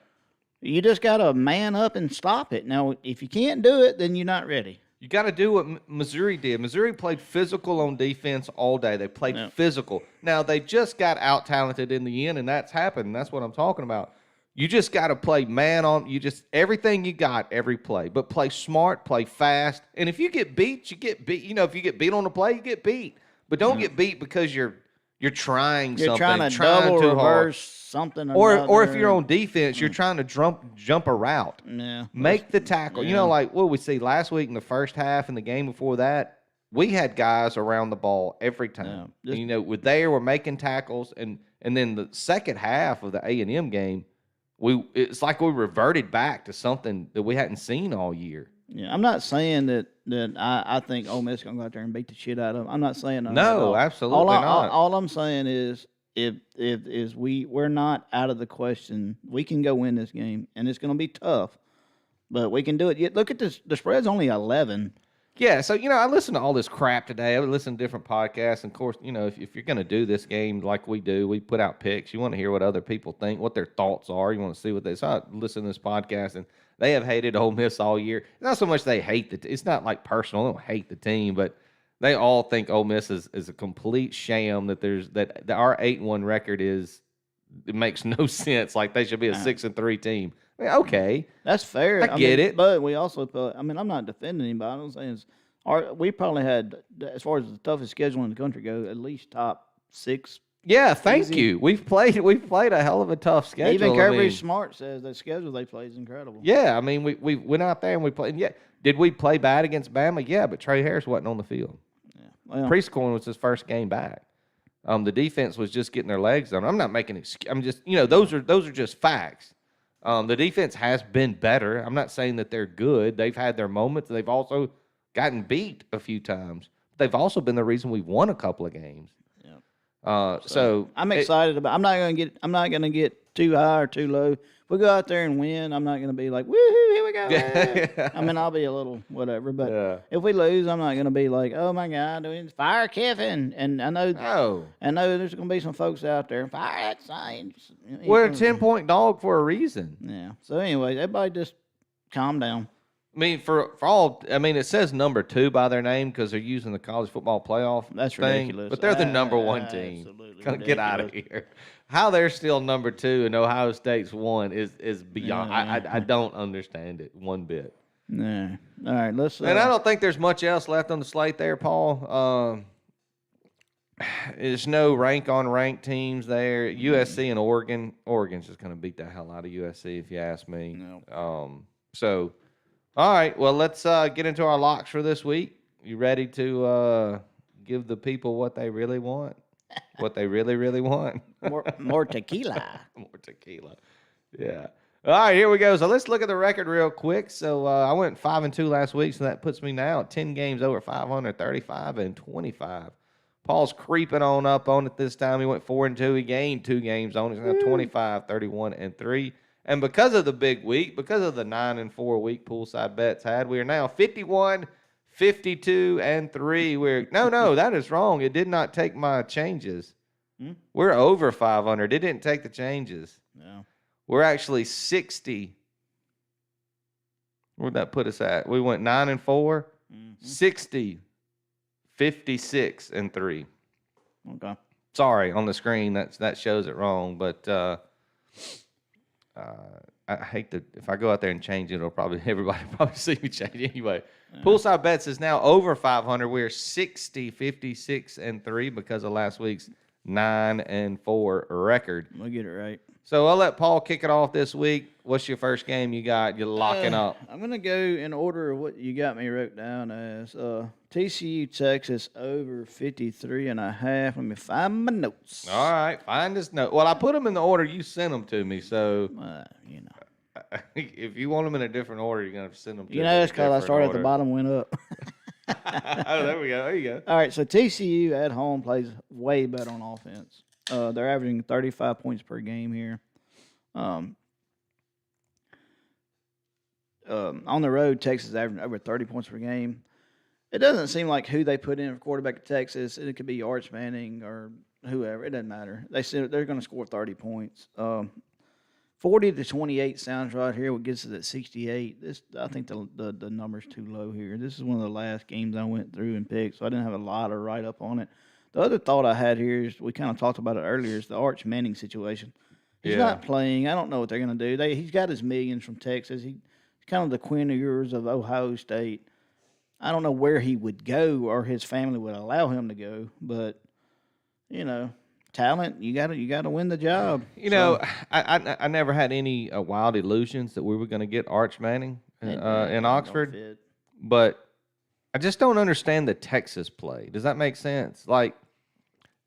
You just got to man up and stop it. Now, if you can't do it, then you're not ready. You got to do what Missouri did. Missouri played physical on defense all day. They played physical. Now, they just got out-talented in the end, and that's happened. That's what I'm talking about. You just got to play man on. Everything you got, every play. But play smart, play fast. And if you get beat, you get beat. If you get beat on the play, you get beat. But don't get beat because you're trying something. You're trying to double too reverse hard. Something. Or if you're on defense, you're trying to jump a route. Yeah. Make the tackle. Yeah. Like what we see last week in the first half and the game before that, we had guys around the ball every time. Yeah. We're making tackles, and then the second half of the A&M game, it's like we reverted back to something that we hadn't seen all year. Yeah, I'm not saying that I think Ole Miss is going to go out there and beat the shit out of them. I'm not saying that. No, absolutely not. All I'm saying is if we're not out of the question, we can go win this game, and it's going to be tough, but we can do it. Yet look at this. The spread's only 11. Yeah, so, I listened to all this crap today. I listened to different podcasts. And, of course, if you're going to do this game like we do, we put out picks. You want to hear what other people think, what their thoughts are. You want to see what they saw. So I listen to this podcast, and they have hated Ole Miss all year. It's not so much they hate it's not like personal. They don't hate the team, but they all think Ole Miss is a complete sham, that our 8-1 record it makes no sense. Like they should be a 6-3 team. I mean, okay. That's fair. I get it. But we also I'm not defending anybody. I'm saying we probably had, as far as the toughest schedule in the country go, at least top 6. Yeah, thank you. We've played a hell of a tough schedule. Even Kirby Smart says the schedule they play is incredible. Yeah, I mean, we went out there and we played. Yeah, did we play bad against Bama? Yeah, but Trey Harris wasn't on the field. Yeah, well, Prescorn was his first game back. The defense was just getting their legs on. I'm not making excuses. I'm just, those are just facts. The defense has been better. I'm not saying that they're good. They've had their moments. They've also gotten beat a few times. They've also been the reason we've won a couple of games. So I'm excited about. I'm not gonna get too high or too low. If we go out there and win, I'm not gonna be like, woohoo, here we go. I mean, I'll be a little whatever. But if we lose, I'm not gonna be like, oh my God, fire Kiffin. And I know there's gonna be some folks out there, fire that sign. We're a 10-point dog for a reason. Yeah. So anyway, everybody just calm down. I mean, for all, it says number 2 by their name because they're using the college football playoff. That's thing, ridiculous. But they're the number 1 team. Absolutely. Get out of here. How they're still number 2 and Ohio State's 1 is beyond. I don't understand it one bit. No. All right, let's. And I don't think there's much else left on the slate there, Paul. There's no rank-on-rank teams there. USC and Oregon. Oregon's just going to beat the hell out of USC, if you ask me. No. So. All right, well, let's get into our locks for this week. You ready to give the people what they really want? What they really, really want? More tequila. More tequila. Yeah. All right, here we go. So let's look at the record real quick. So I went 5-2 last week, so that puts me now at 10 games over 500, 35-25. Paul's creeping on up on it this time. He went 4-2. He gained 2 games on it. He's now 25, 31-3. And because of the big week, because of the 9-4 week poolside bets had, we are now 51, 52-3. No, that is wrong. It did not take my changes. We're over 500. It didn't take the changes. No. We're actually 60. Where'd that put us at? We went 9-4, 60, 56-3. Okay. Sorry, on the screen that shows it wrong, but I hate to, if I go out there and change it, everybody probably see me change it anyway. Poolside bets is now over 500. We're 60, 56-3 because of last week's 9-4 record. We'll get it right. So I'll let Paul kick it off this week. What's your first game you got? You're locking up. I'm going to go in order of what you got me wrote down as. TCU, Texas, over 53.5. Let me find my notes. All right, find this note. Well, I put them in the order you sent them to me, so You know. if you want them in a different order, you're going to have to send them to me. You know, it's because I different started at order. the bottom, went up. Oh, there we go. There you go. All right, so TCU at home plays way better on offense. They're averaging 35 points per game here. On the road, Texas is averaging over 30 points per game. It doesn't seem like who they put in for quarterback at Texas. It could be Arch Manning or whoever. It doesn't matter. They said they're going to score 30 points. 40-28 sounds right here. What gets us at 68? I think the number's too low here. This is one of the last games I went through and picked, so I didn't have a lot of write up on it. The other thought I had here is we kind of talked about it earlier. Is the Arch Manning situation. He's not playing. I don't know what they're going to do. He's got his millions from Texas. He's kind of the Quinn Ewers of Ohio State. I don't know where he would go or his family would allow him to go, but talent, you got to win the job. I never had any wild illusions that we were going to get Arch Manning in Oxford, but I just don't understand the Texas play. Does that make sense? Like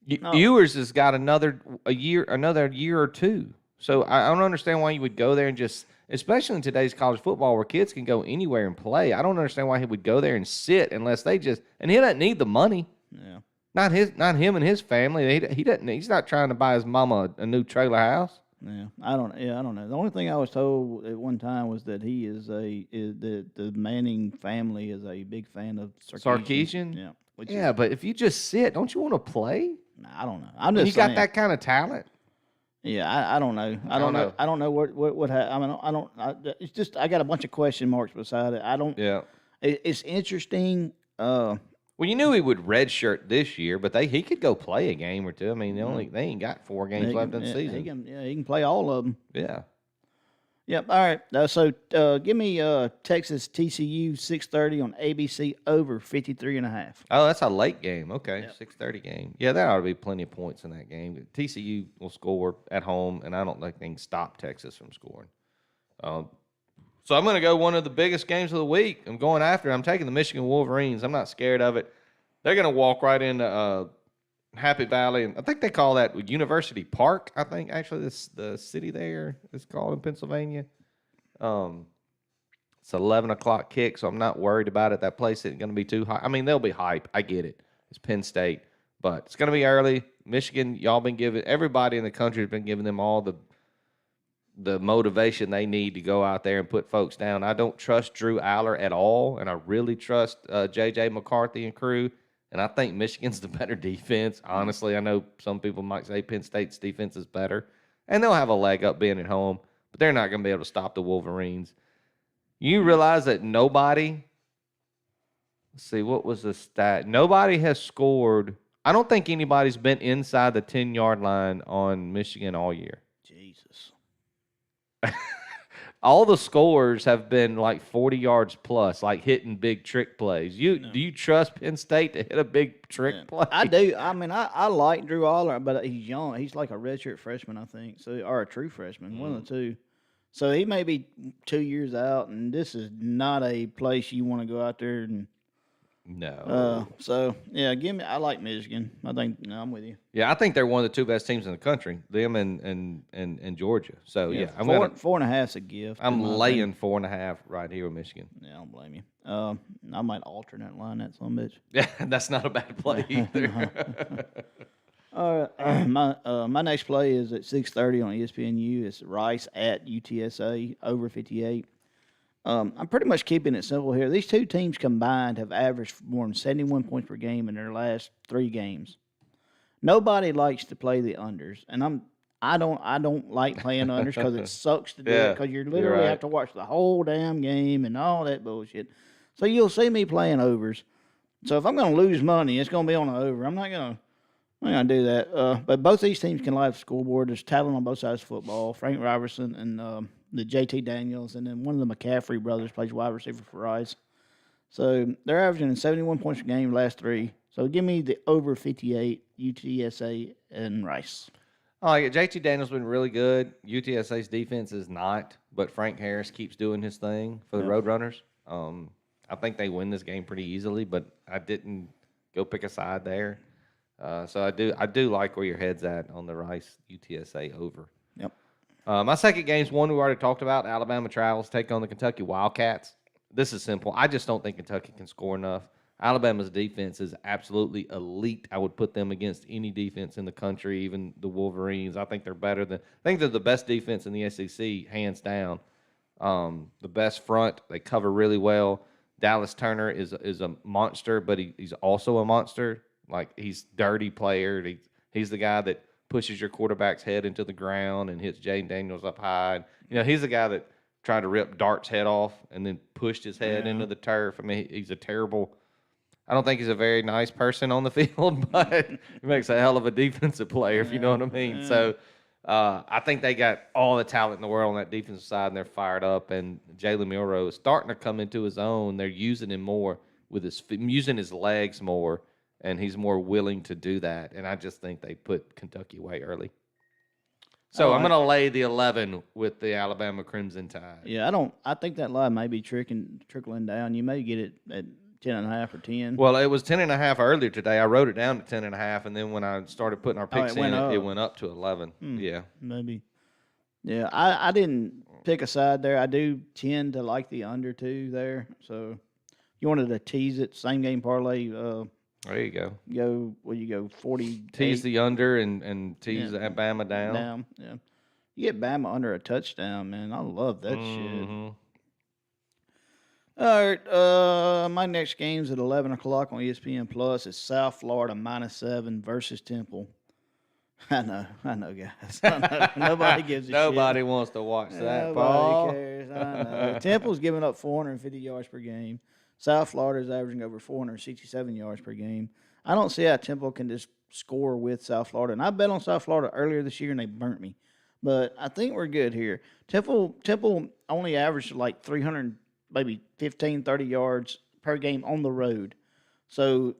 Ewers has got another year or two. So I don't understand why you would go there and just, especially in today's college football where kids can go anywhere and play. I don't understand why he would go there and sit unless they just, and he doesn't need the money. Yeah. Not him and his family. He doesn't. He's not trying to buy his mama a new trailer house. Yeah, I don't know. The only thing I was told at one time was that the Manning family is a big fan of Sarkisian. Yeah. But if you just sit, don't you want to play? Nah, I don't know. I'm just you got that kind of talent. Yeah, I don't know. I don't know. I don't know what I mean. It's just I got a bunch of question marks beside it. I don't. Yeah. It's interesting. Well, you knew he would redshirt this year, but he could go play a game or two. I mean, they ain't got 4 games left in the season. He can play all of them. Yeah. Yep. All right. So give me Texas TCU 6:30 on ABC over 53.5. Oh, that's a late game. Okay, Yep. 6:30 game. Yeah, there ought to be plenty of points in that game. TCU will score at home, and I don't think they can stop Texas from scoring. So I'm going to go one of the biggest games of the week. I'm going after it. I'm taking the Michigan Wolverines. I'm not scared of it. They're going to walk right into Happy Valley, and I think they call that University Park. I think actually the city there is called in Pennsylvania. It's 11 o'clock kick, so I'm not worried about it. That place isn't going to be too high. I mean, they'll be hype. I get it. It's Penn State, but it's going to be early. Michigan, everybody in the country has been giving them all the motivation they need to go out there and put folks down. I don't trust Drew Aller at all, and I really trust J.J. McCarthy and crew, and I think Michigan's the better defense. Honestly, I know some people might say Penn State's defense is better, and they'll have a leg up being at home, but they're not going to be able to stop the Wolverines. You realize that nobody, let's see, what was the stat? Nobody has scored. I don't think anybody's been inside the 10-yard line on Michigan all year. Jesus. All the scores have been like 40 yards plus, like hitting big trick plays. Do you trust Penn State to hit a big trick play? I do. I mean, I like Drew Aller, but he's young. He's like a redshirt freshman, I think, or a true freshman, one of the two. So he may be 2 years out, and this is not a place you want to go out there and No. So yeah, give me. I like Michigan. I think no, I'm with you. Yeah, I think they're one of the two best teams in the country. Them and Georgia. So yeah, Four and a half's a gift. I'm in my laying opinion. 4.5 right here with Michigan. Yeah, I don't blame you. I might alternate line that some bitch. Yeah, that's not a bad play either. All right, my next play is at 6:30 on ESPNU. It's Rice at UTSA over 58. I'm pretty much keeping it simple here. These two teams combined have averaged more than 71 points per game in their last 3 games. Nobody likes to play the unders, and I don't like playing unders because it sucks to do it Yeah, because you you're literally right. have to watch the whole damn game and all that bullshit. So you'll see me playing overs. So if I'm going to lose money, it's going to be on the over. I'm not going to do that. But both these teams can light the scoreboard. There's talent on both sides of football. Frank Robertson and the JT Daniels, and then one of the McCaffrey brothers plays wide receiver for Rice. So they're averaging 71 points per game last 3. So give me the over 58 UTSA and Rice. I like it. JT Daniels been really good. UTSA's defense is not, but Frank Harris keeps doing his thing for the Roadrunners. I think they win this game pretty easily, but I didn't go pick a side there. So I do like where your head's at on the Rice UTSA over. Yep. My second game's one we already talked about. Alabama travels take on the Kentucky Wildcats. This is simple. I just don't think Kentucky can score enough. Alabama's defense is absolutely elite. I would put them against any defense in the country, even the Wolverines. I think they're better than. I think they're the best defense in the SEC, hands down. The best front. They cover really well. Dallas Turner is a monster, but he's also a monster. Like, he's dirty player. He's the guy that pushes your quarterback's head into the ground and hits Jaden Daniels up high. He's the guy that tried to rip Dart's head off and then pushed his head into the turf. I mean, he's a terrible. I don't think he's a very nice person on the field, but he makes a hell of a defensive player, if you know what I mean. Yeah. So I think they got all the talent in the world on that defensive side, and they're fired up. And Jalen Milroe is starting to come into his own. They're using him more using his legs more, and he's more willing to do that. And I just think they put Kentucky away early. So I'm going to lay the 11 with the Alabama Crimson Tide. Yeah, I think that line may be trickling down. You may get it at 10.5 or 10. Well, it was 10.5 earlier today. I wrote it down to 10.5, and then when I started putting our picks it went up to 11. Yeah, maybe. Yeah, I didn't pick a side there. I do tend to like the under 2 there. So you wanted to tease it, same game parlay. There you go. You go 40. Tease the under and tease Bama down. Yeah. You get Bama under a touchdown, man. I love that shit. All right, my next game's at 11 o'clock on ESPN Plus. It's South Florida -7 versus Temple. I know, guys. I know. Nobody gives a shit. Nobody wants to watch that, Paul. Nobody cares. I know. Temple's giving up 450 yards per game. South Florida is averaging over 467 yards per game. I don't see how Temple can just score with South Florida. And I bet on South Florida earlier this year, and they burnt me. But I think we're good here. Temple only averaged like 300, maybe 15, 30 yards per game on the road. So,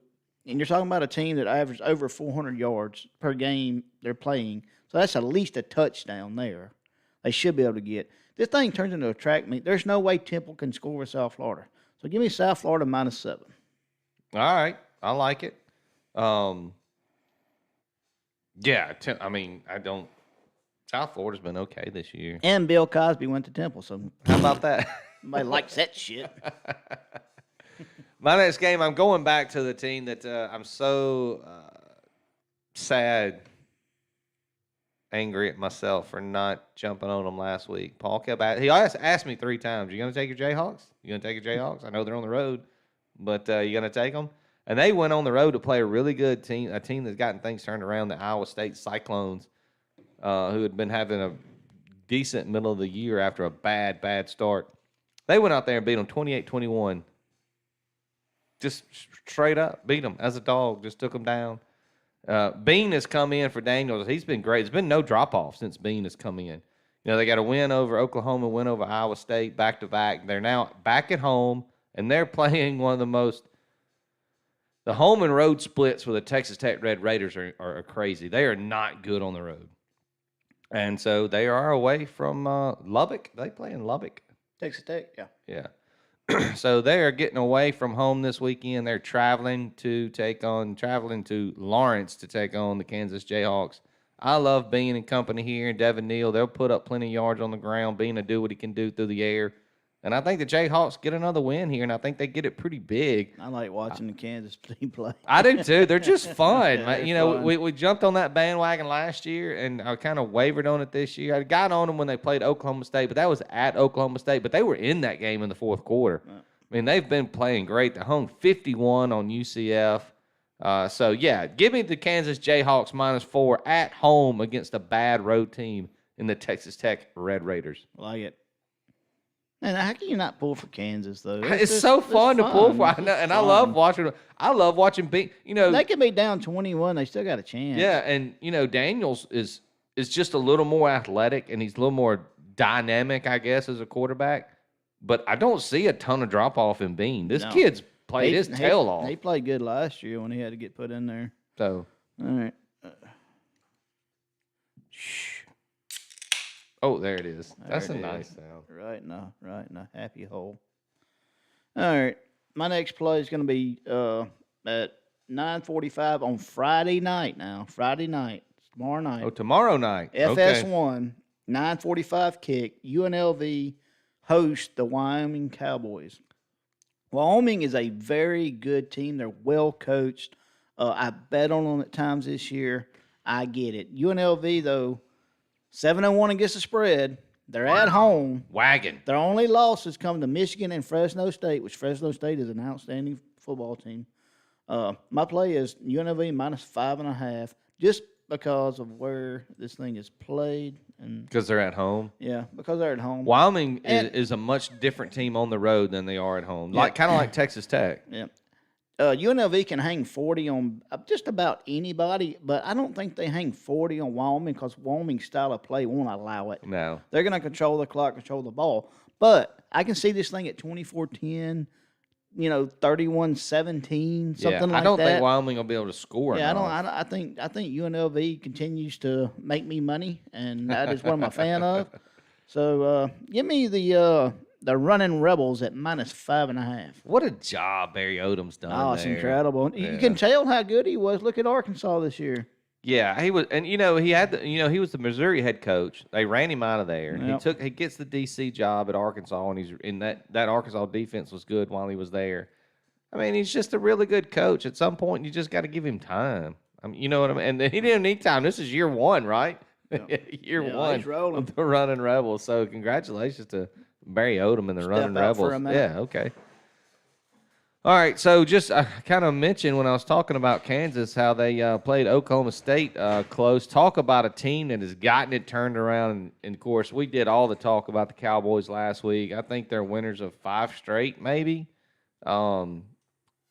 and you're talking about a team that averaged over 400 yards per game they're playing. So that's at least a touchdown there. They should be able to get. This thing turns into a track meet. There's no way Temple can score with South Florida. So give me South Florida -7. All right. I like it. Yeah, South Florida's been okay this year. And Bill Cosby went to Temple, so how about that? Nobody likes that shit. My next game, I'm going back to the team that I'm so sad, angry at myself for not jumping on them last week. Paul kept he asked me 3 times, you going to take your Jayhawks? You going to take your Jayhawks? I know they're on the road, but you going to take them? And they went on the road to play a really good team, a team that's gotten things turned around, the Iowa State Cyclones, who had been having a decent middle of the year after a bad start. They went out there and beat them 28-21. Just straight up beat them as a dog. Just took them down. Bean has come in for Daniels. He's been great. There's been no drop-off since Bean has come in. They got a win over Oklahoma, win over Iowa State, back-to-back. They're now back at home, and they're playing one of the most – the home and road splits with the Texas Tech Red Raiders are crazy. They are not good on the road. And so they are away from Lubbock. They play in Lubbock. Texas Tech, yeah. Yeah. So they are getting away from home this weekend. They're traveling to Lawrence to take on the Kansas Jayhawks. I love being in company here, and Devin Neal. They'll put up plenty of yards on the ground. Being to do what he can do through the air. And I think the Jayhawks get another win here, and I think they get it pretty big. I like watching the Kansas team play. I do too. They're just fun. Yeah, You know, fun. we jumped on that bandwagon last year, and I kind of wavered on it this year. I got on them when they played Oklahoma State, but that was at Oklahoma State. But they were in that game in the fourth quarter. I mean, they've been playing great. They hung 51 on UCF. So, yeah, give me the Kansas Jayhawks -4 at home against a bad road team in the Texas Tech Red Raiders. Like it. And how can you not pull for Kansas though? It's so fun to pull for. I know, and I love watching. I love watching. You know, they could be down 21. They still got a chance. Yeah, and you know, Daniels is just a little more athletic, and he's a little more dynamic, I guess, as a quarterback. But I don't see a ton of drop off in Bean. This kid's played his tail off. He played good last year when he had to get put in there. So, all right. Oh, there it is. That's a nice sound. Right in a happy hole. All right. My next play is going to be at 9:45 on Friday night now. Friday night. It's tomorrow night. Oh, tomorrow night. FS1, 9:45 kick. UNLV host the Wyoming Cowboys. Wyoming is a very good team. They're well coached. I bet on them at times this year. I get it. UNLV, though, 7-1 against the spread. They're at home. Wagon. Their only losses come to Michigan and Fresno State, which Fresno State is an outstanding football team. My play is UNLV -5.5, just because of where this thing is played. And because they're at home. Yeah, because they're at home. Wyoming is a much different team on the road than they are at home. Like kind of like Texas Tech. Yeah. UNLV can hang 40 on just about anybody, but I don't think they hang 40 on Wyoming because Wyoming's style of play won't allow it. No. They're going to control the clock, control the ball. But I can see this thing at 24-10, 31-17, something like that. I don't think Wyoming will be able to score. Yeah, I think UNLV continues to make me money, and that is what I'm a fan of. So give me the running Rebels at -5.5. What a job Barry Odom's done. Oh, it's there. incredible. Yeah. You can tell how good he was. Look at Arkansas this year. Yeah, he was, and he was the Missouri head coach. They ran him out of there. Yep. He gets the DC job at Arkansas, and he's in that Arkansas defense was good while he was there. I mean, he's just a really good coach. At some point, you just got to give him time. I mean, you know what I mean? And he didn't need time. This is year one, right? Yep. year one he's rolling. of the running Rebels. So congratulations to Barry Odom and the running out for Rebels. a minute. Yeah, okay. All right, so just I kind of mentioned when I was talking about Kansas how they played Oklahoma State close. Talk about a team that has gotten it turned around. And, of course, we did all the talk about the Cowboys last week. I think they're winners of 5 straight, maybe. When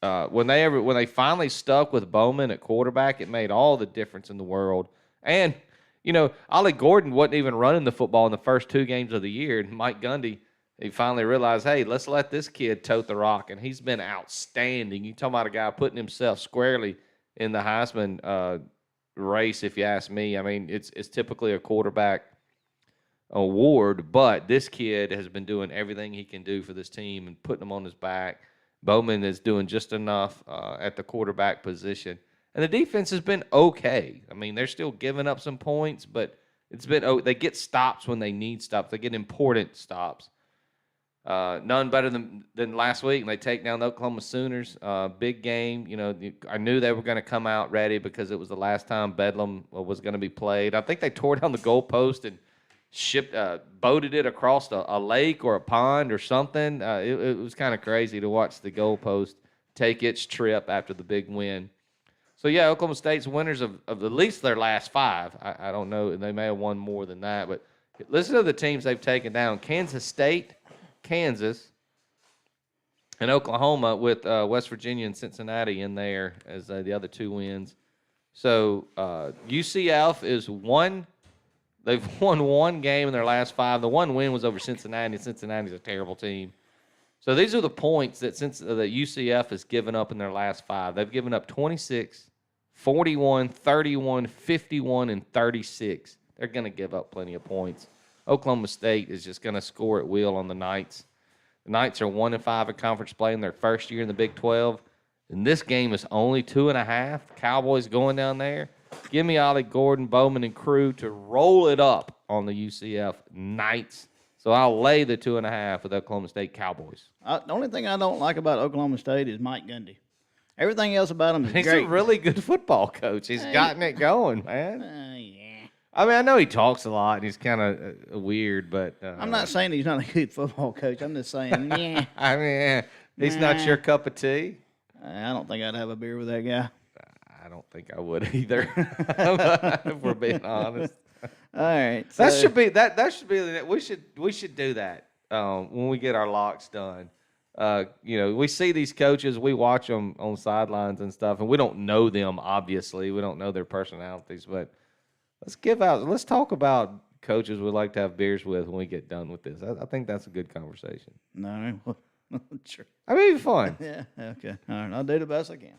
they finally stuck with Bowman at quarterback, it made all the difference in the world. And, Ollie Gordon wasn't even running the football in the first 2 games of the year. And Mike Gundy, he finally realized, hey, let's let this kid tote the rock, and he's been outstanding. You talking about a guy putting himself squarely in the Heisman race, if you ask me. I mean, it's typically a quarterback award, but this kid has been doing everything he can do for this team and putting them on his back. Bowman is doing just enough at the quarterback position. And the defense has been okay. I mean, they're still giving up some points, but it's been they get stops when they need stops. They get important stops. None better than last week. And they take down the Oklahoma Sooners. Big game. I knew they were going to come out ready because it was the last time Bedlam was going to be played. I think they tore down the goalpost and boated it across a lake or a pond or something. It was kind of crazy to watch the goalpost take its trip after the big win. So, yeah, Oklahoma State's winners of at least their last 5. I don't know. They may have won more than that. But listen to the teams they've taken down. Kansas State, Kansas, and Oklahoma with West Virginia and Cincinnati in there as the other 2 wins. So UCF is one. They've won 1 game in their last 5. The 1 win was over Cincinnati. Cincinnati's a terrible team. So these are the points that UCF has given up in their last 5. They've given up 26, 41, 31, 51, and 36. They're going to give up plenty of points. Oklahoma State is just going to score at will on the Knights. The Knights are 1-5 in conference play in their first year in the Big 12. And this game is only 2.5. Cowboys going down there. Give me Ollie Gordon, Bowman, and crew to roll it up on the UCF Knights. So I'll lay the 2.5 with Oklahoma State Cowboys. The only thing I don't like about Oklahoma State is Mike Gundy. Everything else about him is He's great. a really good football coach. He's gotten it going, man. Yeah. I mean, I know he talks a lot and he's kind of weird, but I'm not saying he's not a good football coach. I'm just saying, yeah. I mean, he's not your cup of tea. I don't think I'd have a beer with that guy. I don't think I would either. If we're being honest, All right. that should be we should do that when we get our locks done. We see these coaches, we watch them on sidelines and stuff, and we don't know them. Obviously, we don't know their personalities, but let's talk about coaches we'd like to have beers with when we get done with this. I think that's a good conversation. No. Sure. I mean, it'd be fun. Yeah. Okay. All right. I'll do the best I can.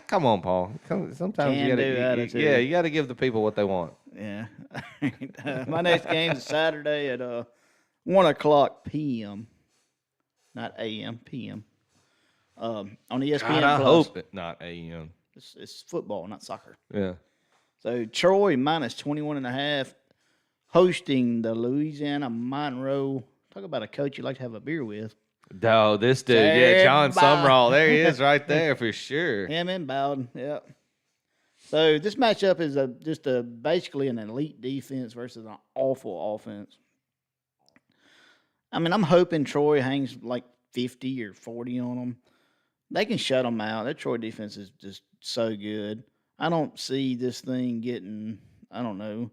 Come on, Paul. Sometimes you Can-do attitude. you got to give the people what they want. Yeah. My next game is Saturday at 1:00 p.m. Not a.m. p.m. On ESPN God, I Plus. hope it not a.m. It's football, not soccer. Yeah. So Troy minus 21.5, hosting the Louisiana Monroe. Talk about a coach you'd like to have a beer with. No, this dude, yeah, John Everybody. Sumrall. There he is right there for sure. Him and Bowden, yep. So this matchup is basically an elite defense versus an awful offense. I mean, I'm hoping Troy hangs like 50 or 40 on them. They can shut them out. That Troy defense is just so good. I don't see this thing getting, I don't know,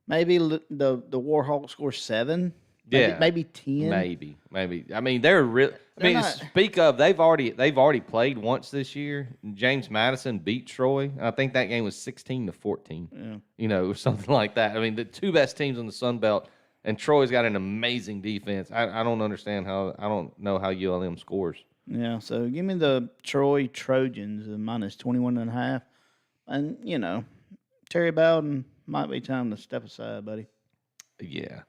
maybe the Warhawks score 7. Yeah, maybe 10. Maybe. I mean, they're real. I mean, speak of, they've already played once this year. James Madison beat Troy. I think that game was 16-14. Yeah. Something like that. I mean, the two best teams in the Sun Belt, and Troy's got an amazing defense. I don't understand I don't know how ULM scores. Yeah, so give me the Troy Trojans minus 21.5. And, Terry Bowden might be time to step aside, buddy. Yeah.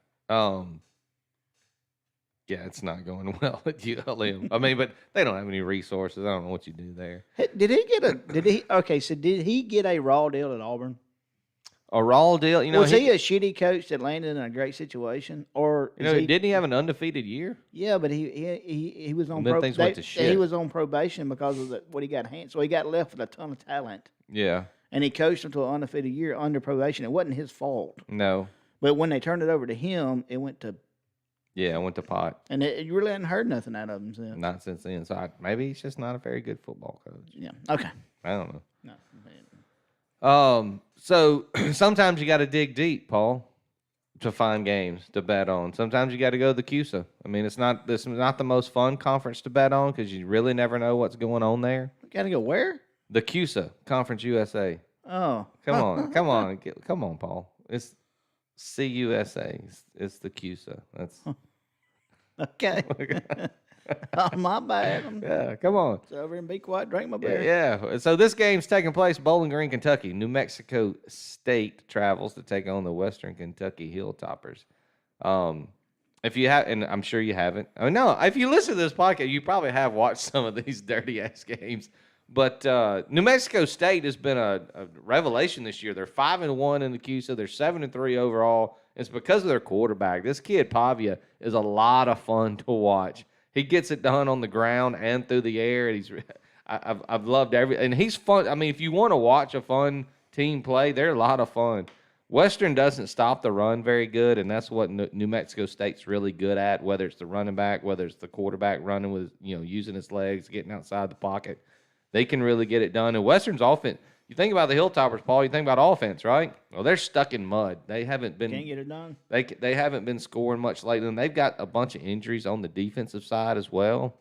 Yeah, it's not going well at ULM. I mean, but they don't have any resources. I don't know what you do there. Did he get a raw deal at Auburn? A raw deal? Was he a shitty coach that landed in a great situation? Or didn't he have an undefeated year? Yeah, but he was on Then things went to shit. He was on probation because of what he got handed. So he got left with a ton of talent. Yeah. And he coached him to an undefeated year under probation. It wasn't his fault. No. But when they turned it over to him, it went to Yeah, I went to pot. And you really hadn't heard nothing out of him since. Not since then. So maybe he's just not a very good football coach. Yeah. Okay. I don't know. No. So sometimes you got to dig deep, Paul, to find games to bet on. Sometimes you got to go to the CUSA. I mean, this is not the most fun conference to bet on because you really never know what's going on there. Got to go where? The CUSA, Conference USA. Oh. Come on, come on, Paul. It's CUSA. It's the CUSA. That's okay. Oh, my bad. Yeah, come on. Sit over and be quiet. Drink my beer. Yeah. So this game's taking place Bowling Green, Kentucky. New Mexico State travels to take on the Western Kentucky Hilltoppers. If you have, and I'm sure you haven't. I mean, no, if you listen to this podcast, you probably have watched some of these dirty ass games. But New Mexico State has been a revelation this year. They're 5-1 in the CUSA. They're 7-3 overall. It's because of their quarterback. This kid Pavia is a lot of fun to watch. He gets it done on the ground and through the air. I've loved and he's fun. I mean, if you want to watch a fun team play, they're a lot of fun. Western doesn't stop the run very good, and that's what New Mexico State's really good at. Whether it's the running back, whether it's the quarterback running with using his legs, getting outside the pocket, they can really get it done. And Western's offense. You think about the Hilltoppers, Paul. You think about offense, right? Well, they're stuck in mud. They haven't been. Can't get it done. They haven't been scoring much lately, and they've got a bunch of injuries on the defensive side as well.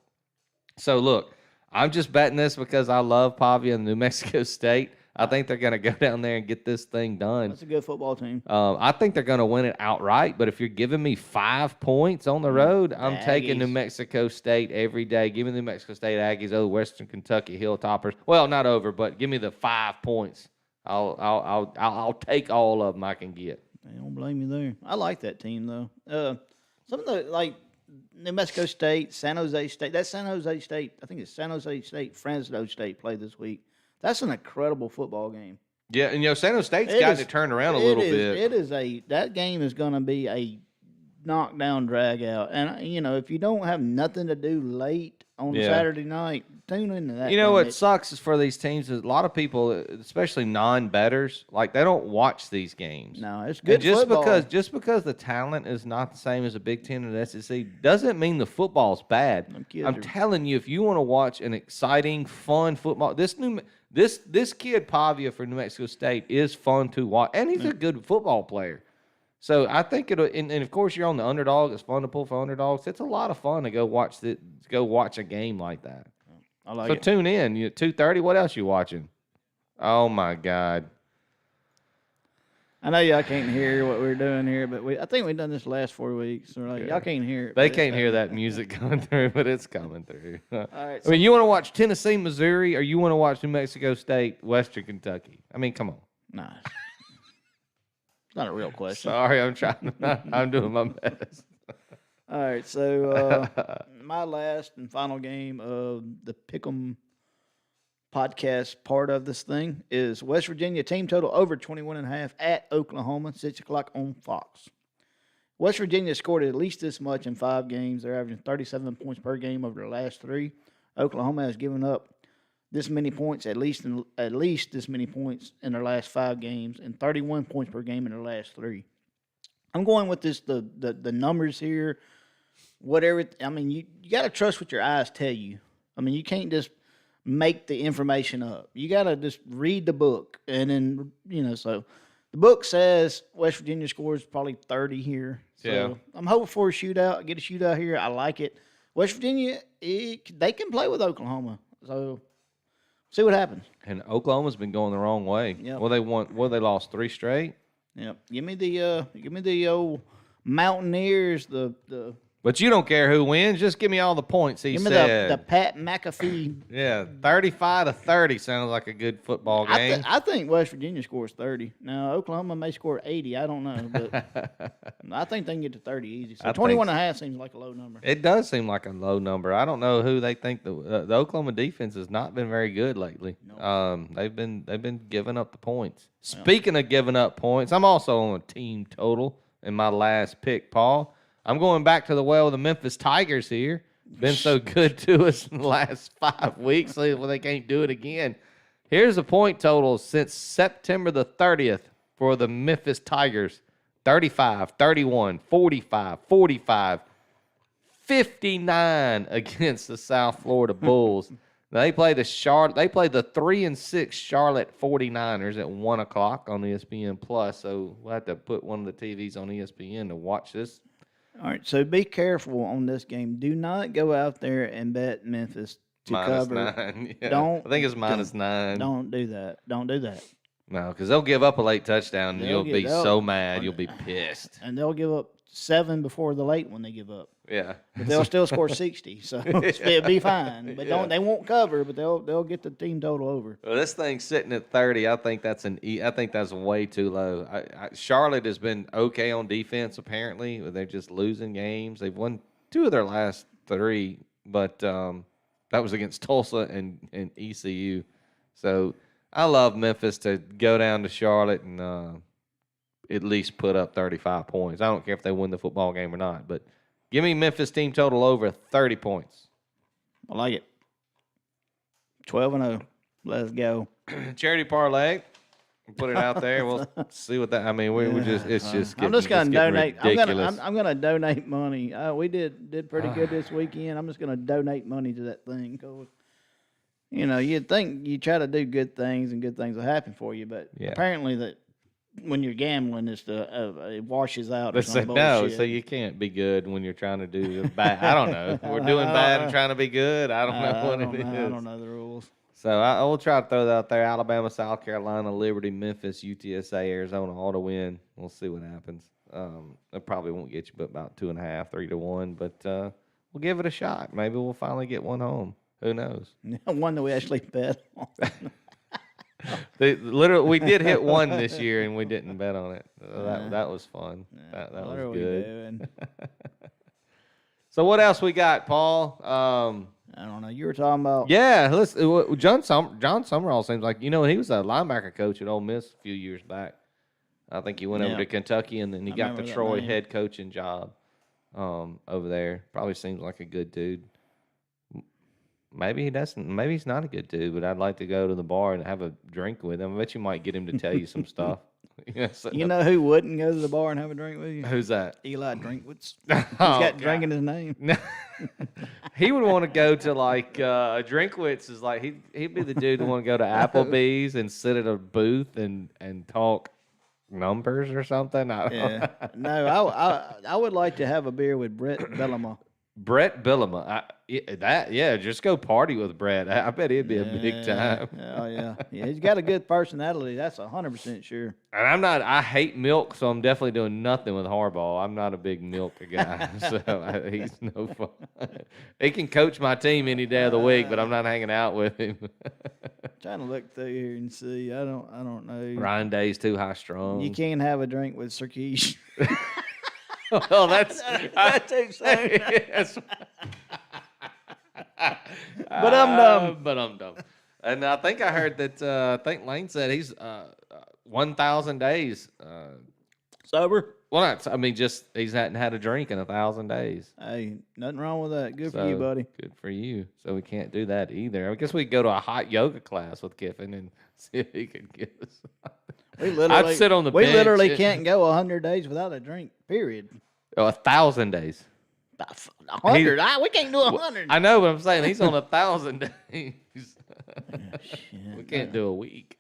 So look, I'm just betting this because I love Pavia and New Mexico State. I think they're going to go down there and get this thing done. That's a good football team. I think they're going to win it outright, but if you're giving me 5 points on the road, I'm taking New Mexico State every day. Give me the New Mexico State Aggies over Western Kentucky Hilltoppers. Well, not over, but give me the 5 points. I'll take all of them I can get. I don't blame you there. I like that team though. Some of the New Mexico State, San Jose State. That's San Jose State. I think it's San Jose State, Fresno State play this week. That's an incredible football game. Yeah, and San Jose State's It gotten is- it turned around a little bit. It is that game is going to be a knockdown drag out. And if you don't have nothing to do late on Yeah. Saturday night, tune into that. You know thing. what sucks is for these teams is a lot of people, especially non-betters, like they don't watch these games. No, it's good And just football. because the talent is not the same as a Big Ten and the SEC doesn't mean the football's bad. Them kids I'm are- telling you, if you want to watch an exciting, fun football, this kid Pavia for New Mexico State is fun to watch, and he's a good football player. So I think it'll, and of course you're on the underdog. It's fun to pull for underdogs. It's a lot of fun to go watch a game like that. I like So it. tune in. You 2:30. What else you watching? Oh my God. I know y'all can't hear what we're doing here, but I think we've done this last 4 weeks. So y'all can't hear it. They but can't hear that music coming through, but it's coming through. All right. I mean, you want to watch Tennessee, Missouri, or you want to watch New Mexico State, Western Kentucky? I mean, come on. Nah. It's not a real question. Sorry, I'm trying. I'm doing my best. All right, so my last and final game of the Pick'em podcast part of this thing is West Virginia team total over 21.5 at Oklahoma, 6 o'clock on Fox. West Virginia scored at least this much in 5 games. They're averaging 37 points per game over their last 3. Oklahoma has given up this many points, at least this many points in their last 5 games, and 31 points per game in their last 3. I'm going with this the numbers here. Whatever, I mean, you got to trust what your eyes tell you. I mean, you can't just make the information up. You got to just read the book. And then, so the book says West Virginia scores probably 30 here. So Yeah. I'm hoping for a shootout. Get a shootout here. I like it. West Virginia, they can play with Oklahoma. So see what happens. And Oklahoma's been going the wrong way. Yep. Well, they lost 3 straight. Yep. Give me the old Mountaineers, the But you don't care who wins. Just give me all the points he give me said. the Pat McAfee. Yeah, 35-30 sounds like a good football game. I think West Virginia scores 30. Now, Oklahoma may score 80. I don't know. But I think they can get to 30 easy. So I think 21.5 seems like a low number. It does seem like a low number. I don't know who they think the Oklahoma defense has not been very good lately. They've been giving up the points. Speaking of giving up points, I'm also on a team total in my last pick, Paul. I'm going back to the Memphis Tigers here. Been so good to us in the last 5 weeks. So they can't do it again. Here's the point total since September the 30th for the Memphis Tigers. 35, 31, 45, 45, 59 against the South Florida Bulls. Now, they play the 3-6 Charlotte 49ers at 1 o'clock on ESPN Plus. So we'll have to put one of the TVs on ESPN to watch this. All right, so be careful on this game. Do not go out there and bet Memphis to Minus cover. 9. Yeah. Don't- I think it's minus 9. Don't do that. Don't do that. No, because they'll give up a late touchdown and They'll you'll be they'll- so mad. You'll be pissed. And they'll give up 7 before the late one they give up. Yeah. But they'll still score 60, so it'll be fine. But they won't cover, but they'll get the team total over. Well, this thing's sitting at 30. I think that's way too low. Charlotte has been okay on defense apparently. They're just losing games. They've won 2 of their last 3, but that was against Tulsa and ECU. So I love Memphis to go down to Charlotte and at least put up 35 points. I don't care if they win the football game or not, but give me Memphis team total over 30 points. I like it. 12-0. Let's go. Charity parlay. Put it out there. We'll see what that. I mean, we're just. It's just. I'm just going to donate. Ridiculous. I'm going to donate money. We did pretty good this weekend. I'm just going to donate money to that thing. 'Cause, you'd think you try to do good things and good things will happen for you, but Yeah. apparently that when you're gambling, it washes out. Or They say some no, bullshit. so you can't be good when you're trying to do bad. I don't know. We're doing bad and trying to be good. I don't know what it is. I don't know the rules. So I will try to throw that out there. Alabama, South Carolina, Liberty, Memphis, UTSA, Arizona, all to win. We'll see what happens. It probably won't get you but about 2.5, 3-1, but we'll give it a shot. Maybe we'll finally get one home. Who knows? One that we actually bet on. We did hit one this year, and we didn't bet on it. That was fun. That What was are we good. doing? So what else we got, Paul? I don't know. You were talking about. Yeah, John Summerall seems like he was a linebacker coach at Ole Miss a few years back. I think he went over Yeah. to Kentucky, and then he got the remember that Troy name. head coaching job over there. Probably seems like a good dude. Maybe he doesn't. Maybe he's not a good dude, but I'd like to go to the bar and have a drink with him. I bet you might get him to tell you some stuff. You know who wouldn't go to the bar and have a drink with you? Who's that? Eli Drinkwitz. Oh, He's got God. drink in his name. He would want to go to like Drinkwitz is like he'd be the dude who want to go to Applebee's and sit at a booth and talk numbers or something. Yeah. No, I would like to have a beer with Brett Bellama. Brett Billema. Just go party with Brett. I bet he'd be a big time. Oh yeah, yeah. He's got a good personality. That's 100% sure. And I hate milk, so I'm definitely doing nothing with Harbaugh. I'm not a big milk guy, so he's no fun. He can coach my team any day of the week, but I'm not hanging out with him. Trying to look through here and see. I don't know. Ryan Day's too high strung. You can't have a drink with Sarkeesian. Well, that's That's too soon. yes. But I'm dumb. But I'm dumb. And I think I heard that. I think Lane said he's 1,000 days. Sober. Well, not. I mean, just he's hadn't had a drink in 1,000 days. Hey, nothing wrong with that. Good for you, So, buddy. Good for you. So we can't do that either. I guess we could go to a hot yoga class with Kiffin and see if he could give us. We literally, I'd sit on the we bench. literally can't go 100 days without a drink. Period. 1,000 days. 100. We can't do 100. I know, but I'm saying he's on 1,000 days. Shit. We can't do a week.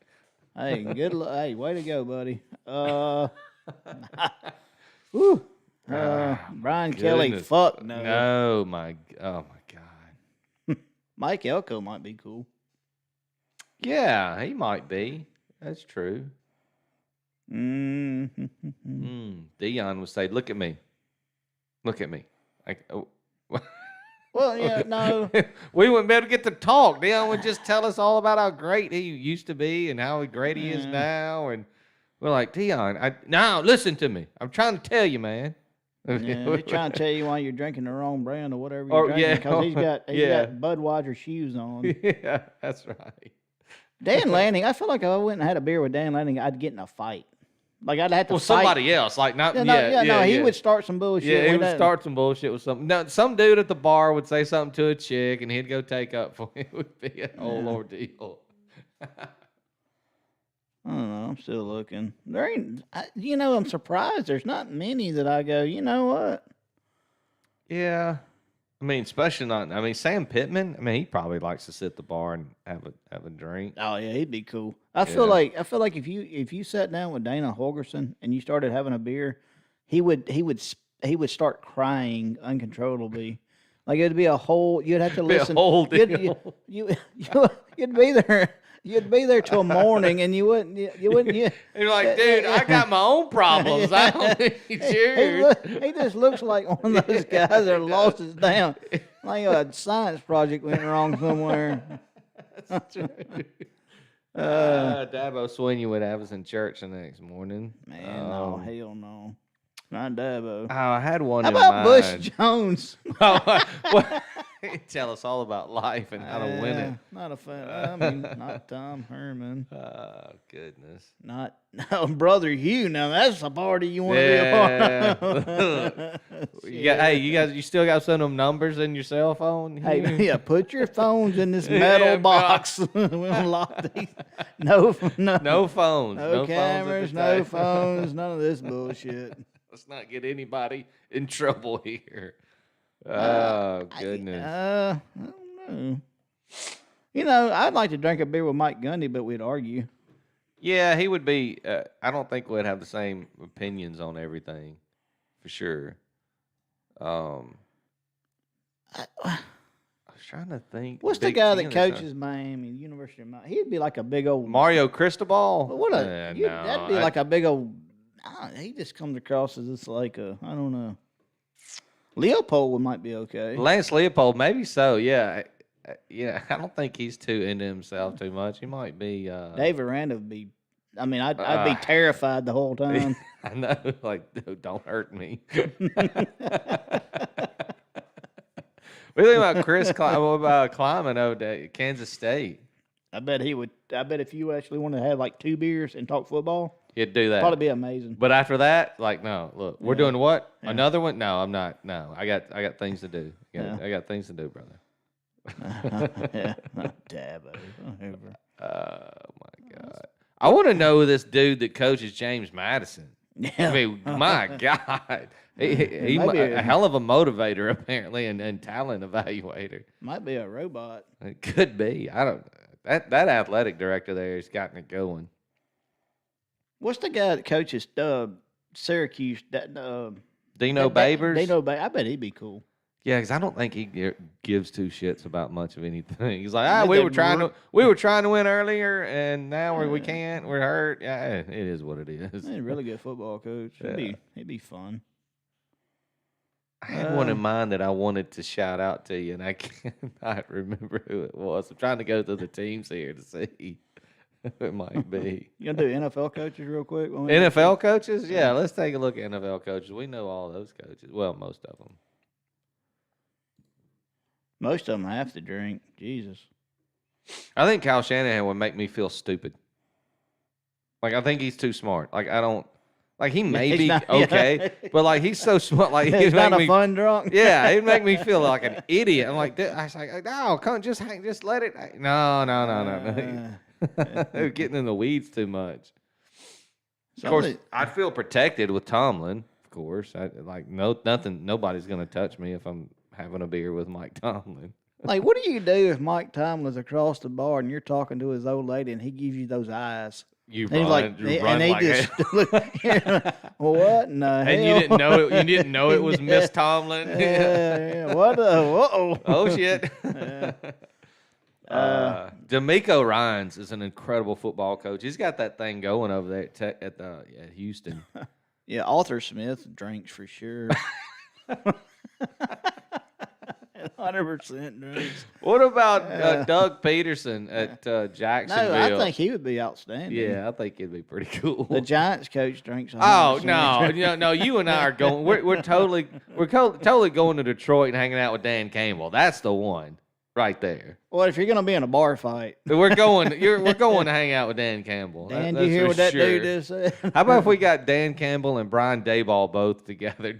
Hey, hey, way to go, buddy. Whew. Brian Kelly, Goodness. fuck no. No, oh my God. Mike Elko might be cool. Yeah, he might be. That's true. Mm-hmm. Dion would say, "Look at me, look at me." Like, oh. Well, yeah, no. We wouldn't be able to get to talk. Dion would just tell us all about how great he used to be and how great he is Yeah. now. And we're like, Dion, now listen to me. I'm trying to tell you, man. Yeah, he's trying to tell you why you're drinking the wrong brand or whatever Or, you're drinking yeah, because he's yeah. got Budweiser shoes on. Yeah, that's right. Dan Lanning, I feel like if I went and had a beer with Dan Lanning, I'd get in a fight. Like I'd have to Well, fight. somebody else, like not He would start some bullshit. Yeah, he We'd would have- start some bullshit with something. No, some dude at the bar would say something to a chick, and he'd go take up for it. It would be a whole ordeal. I don't know. I'm still looking. There ain't. I'm surprised. There's not many that I go. You know what? Yeah, I mean, especially not. I mean, Sam Pittman. I mean, he probably likes to sit at the bar and have a drink. Oh yeah, he'd be cool. I feel like if you sat down with Dana Holgerson and you started having a beer, he would start crying uncontrollably. Like it'd be a whole. You'd have to Be a listen. whole deal. You'd be there. You'd be there till morning, and you wouldn't. And you're like, dude, I got my own problems. I don't need yours. He just looks like one of those guys that lost his damn. Like a science project went wrong somewhere. Dabo Sweeney would have us in church the next morning. Man, no, hell no. Not Dabo. Oh, I had one How in about mind. Bush Jones? Well, tell us all about life and how to win it. Not a fan. I mean, not Tom Herman. Oh, goodness. Not Brother Hugh. Now that's a party you want to be a part of. You still got some of them numbers in your cell phone? Hey, Hugh? yeah, put your phones in this metal Yeah, box. We unlock these. No No phones. No phones at cameras, the no time. phones, none of this bullshit. Let's not get anybody in trouble here. Oh, goodness. I don't know. I'd like to drink a beer with Mike Gundy, but we'd argue. Yeah, he would be. I don't think we'd have the same opinions on everything, for sure. I was trying to think. What's the Big guy Ten that or something. coaches Miami, University of Miami? He'd be like a big old. Mario Cristobal? What No, that'd be like a big old. He just comes across as just like a. I don't know. Leopold might be okay. Lance Leopold, maybe so. Yeah, yeah. I don't think he's too into himself too much. He might be. Dave Aranda would be. I mean, I'd be terrified the whole time. I know, like, dude, don't hurt me. We think about Chris climbing over to Kansas State. I bet he would. I bet if you actually wanted to have like 2 beers and talk football, He'd do that. probably be amazing. But after that, like, no, look, we're Yeah. doing what? Yeah. Another one? No, I'm not. No, I got things to do. Yeah. I got things to do, brother. Yeah, Dabo, whatever. Oh my God. I want to know this dude that coaches James Madison. Yeah. I mean, my God. He Maybe a hell of a motivator, apparently, and talent evaluator. Might be a robot. It could be. I don't that athletic director there has gotten it going. What's the guy that coaches Syracuse? Dino Babers? Dino Babers. I bet he'd be cool. Yeah, because I don't think he gives 2 shits about much of anything. He's like, Did we they were trying to win earlier, and now we can't. We're hurt. Yeah, it is what it is. He's a really good football coach. It'd be fun. I had one in mind that I wanted to shout out to you, and I cannot remember who it was. I'm trying to go through the teams here to see who it might be. You gonna do NFL coaches real quick? NFL coaches? Yeah, let's take a look at NFL coaches. We know all those coaches. Well, most of them. Most of them have to drink. Jesus. I think Kyle Shanahan would make me feel stupid. Like, I think he's too smart. Like, I don't. Like, he may He's be not- okay, but like he's so smart. Like, He's he'd not make a me. fun drunk. Yeah, it'd make me feel like an idiot. I'm like, I was like, no, come, just let it. No. They're getting in the weeds too much. Of course, I'd feel protected with Tomlin. Of course, nobody's gonna touch me if I'm having a beer with Mike Tomlin. Like, what do you do if Mike Tomlin's across the bar and you're talking to his old lady and he gives you those eyes? You And run, he's you like, run and he like just look, well, what in the hell? and you didn't know it was Miss Tomlin. Yeah. What? Uh-oh. Oh shit. Yeah. D'Amico Ryans is an incredible football coach. He's got that thing going over there at Houston. Yeah, Arthur Smith drinks for sure. 100% drinks. What about Doug Peterson at Jacksonville? No, I think he would be outstanding. Yeah, I think it'd be pretty cool. The Giants coach drinks. Oh 100%. no! You and I are going. We're totally going to Detroit and hanging out with Dan Campbell. That's the one right there. Well, if you're gonna be in a bar fight, We're going. We're going to hang out with Dan Campbell. Dan, That's you hear for what that sure. dude just said? How about if we got Dan Campbell and Brian Dayball both together?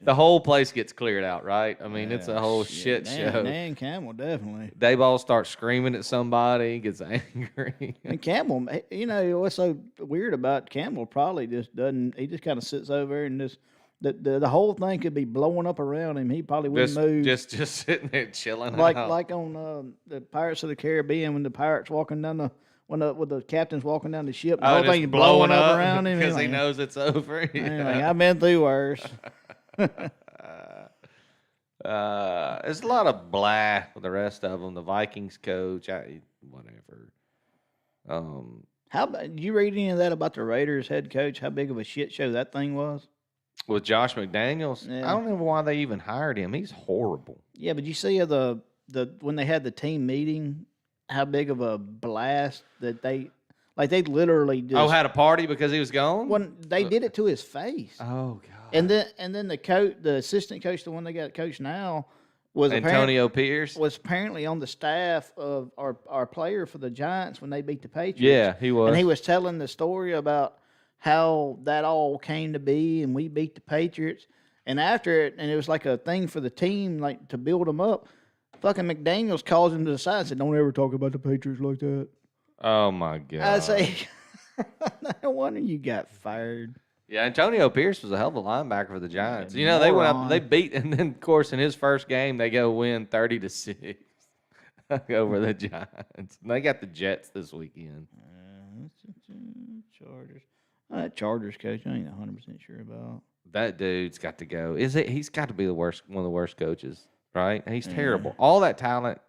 The whole place gets cleared out, right? I mean, it's a whole shit show. Dan Campbell definitely. Dayball starts screaming at somebody, gets angry. And Campbell, you know what's so weird about Campbell? Probably just doesn't. He just kind of sits over there and just the whole thing could be blowing up around him. He probably wouldn't move. Just sitting there chilling like out. like on the Pirates of the Caribbean when the pirates walking down the when the captain's walking doon the ship, the whole just thing's blowing up up around him because He's he like, knows it's over. Like, I've been through worse. There's a lot of blah with the rest of them. The Vikings coach, whatever. How about you read any of that about the Raiders head coach? How big of a shit show that thing was? With Josh McDaniels, Yeah. I don't know why they even hired him. He's horrible. Yeah, but you see the when they had the team meeting, how big of a blast that they literally just Had a party because he was gone. when they did it to his face. Oh God. And then the assistant coach, the one they got coach now, was Antonio Pierce. was apparently on the staff of our player for the Giants when they beat the Patriots. Yeah, he was. And he was telling the story about how that all came to be, and we beat the Patriots. And after it, and it was like a thing for the team, like to build them up. Fucking McDaniels calls him to the side and said, "Don't ever talk about the Patriots like that." Oh my God. I say, no wonder you got fired. Yeah, Antonio Pierce was a hell of a linebacker for the Giants. Yeah, You know, they went moron. up, they beat, and then of course in his first game they go win 30-6 over the Giants. And they got the Jets this weekend. Chargers. That Chargers coach, I ain't 100% sure about. That dude's got to go. He's got to be one of the worst coaches, right? He's terrible. All that talent.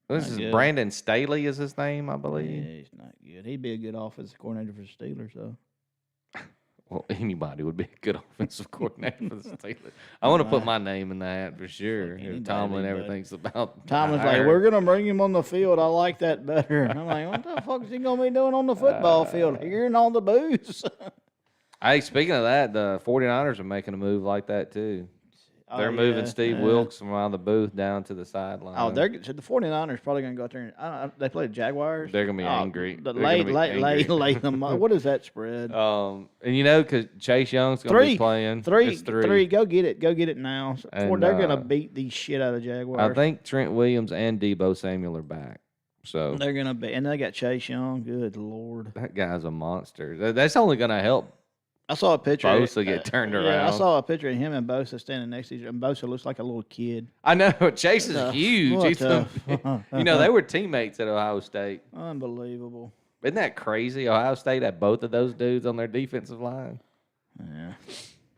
This Not is good. Brandon Staley is his name, I Yeah, believe. he's not good. He'd be a good offensive coordinator for the Steelers, though. Well, anybody would be a good offensive coordinator for the Steelers. I want to put my name in the hat for sure. anybody If Tomlin would, ever bud. thinks about Tomlin's like, hiring. we're going to bring him on the field. I like that better. And I'm like, what the fuck is he going to be doing on the football field? Hearing all the booze. Hey, speaking of that, the 49ers are making a move like that too. They're moving yeah, Steve yeah. Wilkes from out of the booth down to the sideline. Oh, so the 49ers probably going to go out there. And, they play the Jaguars. They're gonna be Oh, angry. The They're lay, gonna be lay, angry. lay them up. What is that spread? And because Chase Young's gonna be playing. It's three. Go get it. Go get it now. And, They're going to beat the shit out of the Jaguars. I think Trent Williams and Debo Samuel are back. So They're going to be. And they got Chase Young. Good Lord. that guy's a monster. That's only gonna help I saw a picture. Bosa get turned around. Yeah, I saw a picture of him and Bosa standing next to each other. And Bosa looks like a little kid. I know Chase is huge. What They were teammates at Ohio State. Unbelievable. Isn't that crazy? Ohio State had both of those dudes on their defensive line. Yeah.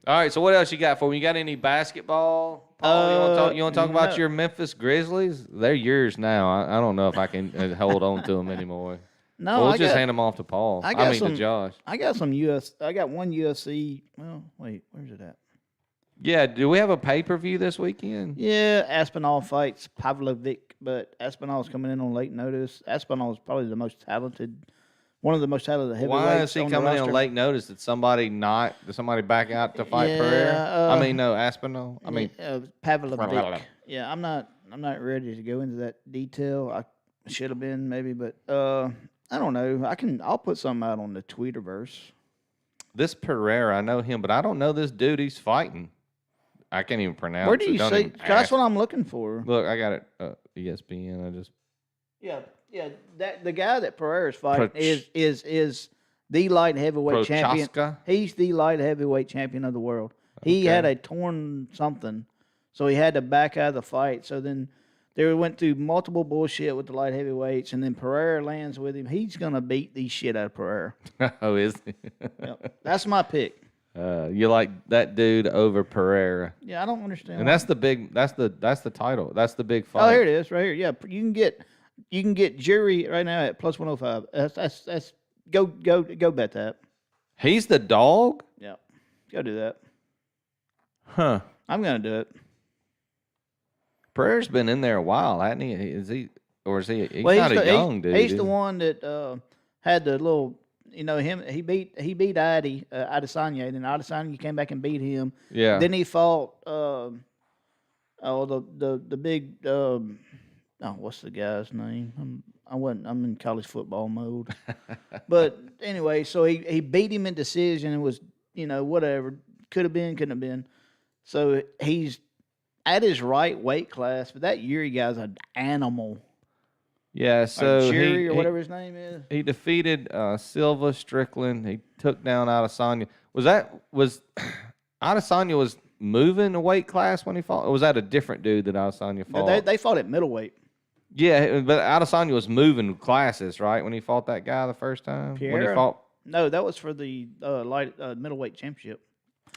All right, so what else you got for me? You got any basketball? Paul, you want to talk about your Memphis Grizzlies? They're yours now. I don't know if I can hold on to them anymore. No, We'll just hand them off to Paul. To Josh. I got some I got one UFC. Well, wait, where's it at? Yeah, do we have a pay-per-view this weekend? Yeah, Aspinall fights Pavlovic, but Aspinall's coming in on late notice. Aspinall is probably one of the most talented heavyweights. Why is he coming in on late notice? Did somebody back out to fight Pereira? No, Aspinall. Pavlovic. Yeah, I'm not ready to go into that detail. I should have been maybe, but I don't know. I'll put something out on the Tweeterverse. This Pereira, I know him, but I don't know this dude he's fighting. I can't even pronounce it. Where do you see? That's what I'm looking for. Look, I got it. ESPN. Yeah. The guy that Pereira's fighting is the light heavyweight champion. He's the light heavyweight champion of the world. He had a torn something, so he had to back out of the fight. So then they went through multiple bullshit with the light heavyweights, and then Pereira lands with him. He's gonna beat the shit out of Pereira. Oh, is he? Yep. That's my pick. You like that dude over Pereira? Yeah, I don't understand. And that's the title. That's the big fight. Oh, here it is, right here. Yeah, you can get Jury right now at plus 105. That's go bet that. He's the dog. Yeah, go do that. Huh? I'm gonna do it. Pereira's been in there a while, hasn't he? Is he? He's well, not a young dude. He's the one that had the little. He beat Adesanya, and then Adesanya came back and beat him. Yeah. Then he fought the big what's the guy's name? I'm in college football mode. But anyway, so he beat him in decision and was whatever. Could have been, couldn't have been. So he's at his right weight class, but that Yuri guy's an animal. Yeah, so Jerry or whatever his name is. He defeated Silva, Strickland. He took down Adesanya. Was Adesanya was moving a weight class when he fought? Or was that a different dude that Adesanya fought? They fought at middleweight. Yeah, but Adesanya was moving classes, right, when he fought that guy the first time? Pereira? When he fought? No, that was for the light middleweight championship.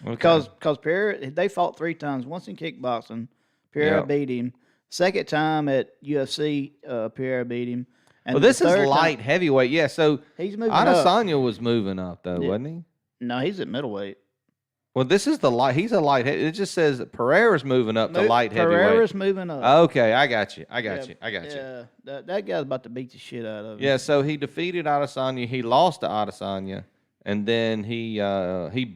Okay. Because Pereira, they fought 3 times. Once in kickboxing, Pereira beat him. Second time at UFC, Pereira beat him. And this is light heavyweight. Yeah, so he's moving Adesanya was moving up, though, wasn't he? No, he's at middleweight. Well, this is the light. He's a light. It just says that Pereira's moving up to light heavyweight. Pereira's moving up. Okay, I got you. Yeah, that guy's about to beat the shit out of him. Yeah, so he defeated Adesanya. He lost to Adesanya, and then he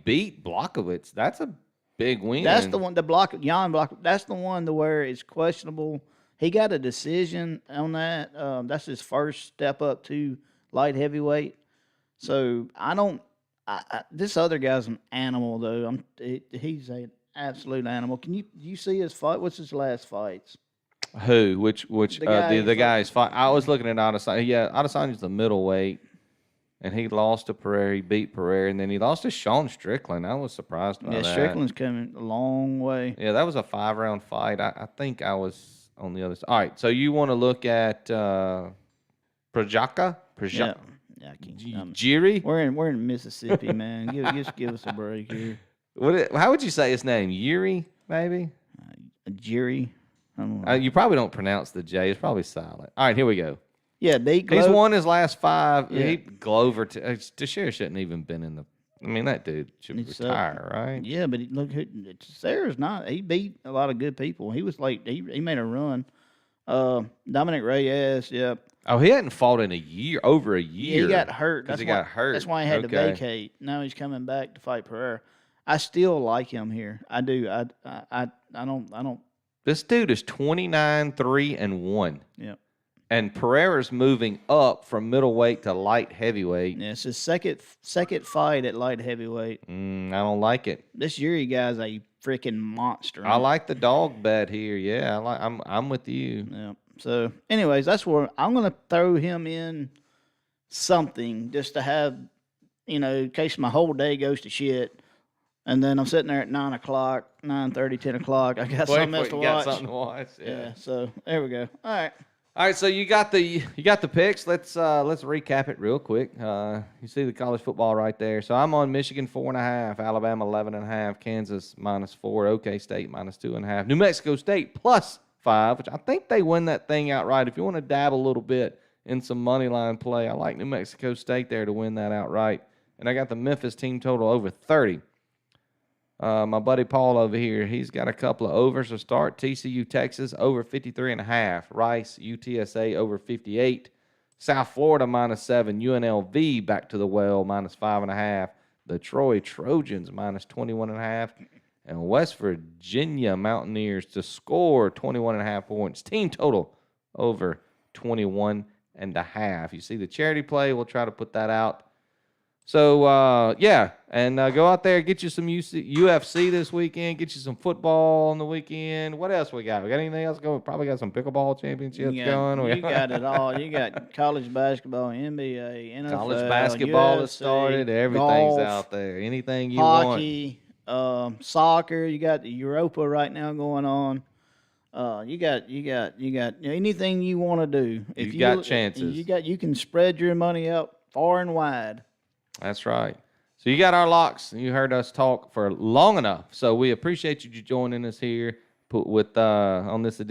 beat Blachowicz. That's a big win. That's the one. Jan Block. That's the one to where it's questionable. He got a decision on that. That's his first step up to light heavyweight. So I don't. This other guy's an animal, though. He's an absolute animal. Do you see his fight? What's his last fights? Who? Which? The guy's fight. I was looking at Adesanya. Yeah, Adesanya's the middleweight, and he lost to Pereira. He beat Pereira, and then he lost to Sean Strickland. I was surprised by that. Yeah, Strickland's coming a long way. Yeah, that was a 5-round fight. I think I was on the other side. All right, so you want to look at Projaka? Yeah. Yeah, I can't. Jiri? We're in Mississippi, man. Just give us a break here. How would you say his name? Yuri, maybe? Jiri. I don't know. You probably don't pronounce the J. It's probably silent. All right, here we go. Yeah, he's won his last 5. Yeah. Glover, Teixeira shouldn't even been in the. I mean, that dude should retire, right? Yeah, but look, Sarah's not. He beat a lot of good people. He was like he made a run. Dominic Reyes, yeah. Oh, he hadn't fought in over a year. Yeah, he got hurt. He got hurt. That's why he had to vacate. Now he's coming back to fight Pereira. I still like him here. I do. I don't. This dude is 29-3-1. Yeah. And Pereira's moving up from middleweight to light heavyweight. Yeah, it's his second fight at light heavyweight. I don't like it. This Yuri guy's a freaking monster. I like the dog bet here. Yeah, I'm with you. Yeah. So, anyways, that's where I'm gonna throw him in something just to have, in case my whole day goes to shit. And then I'm sitting there at 9 o'clock, 9:30, 10 o'clock. I got something else to You watch. got something to watch. Yeah. So there we go. All right. All right, so you got the picks. Let's recap it real quick. You see the college football right there. So I'm on Michigan 4.5, Alabama 11.5, Kansas -4, OK State -2.5, New Mexico State +5, which I think they win that thing outright. If you want to dab a little bit in some money line play, I like New Mexico State there to win that outright. And I got the Memphis team total over 30. My buddy Paul over here, he's got a couple of overs to start. TCU, Texas, over 53.5. Rice, UTSA, over 58. South Florida, -7. UNLV, back to the well, -5.5. The Troy Trojans, -21.5. And West Virginia Mountaineers to score 21.5 points. Team total over 21.5. You see the charity play, we'll try to put that out. So, and go out there, get you some UFC this weekend, get you some football on the weekend. What else we got? We got anything else going? Probably got some pickleball championships going. You got it all. You got college basketball, NBA, NFL, College basketball UFC, has started. Everything's golf, out there. Anything you want. hockey, soccer. You got the Europa right now going on. You got anything you want to do. You've got chances. You can spread your money out far and wide. That's right. So you got our locks. You heard us talk for long enough. So we appreciate you joining us here on this edition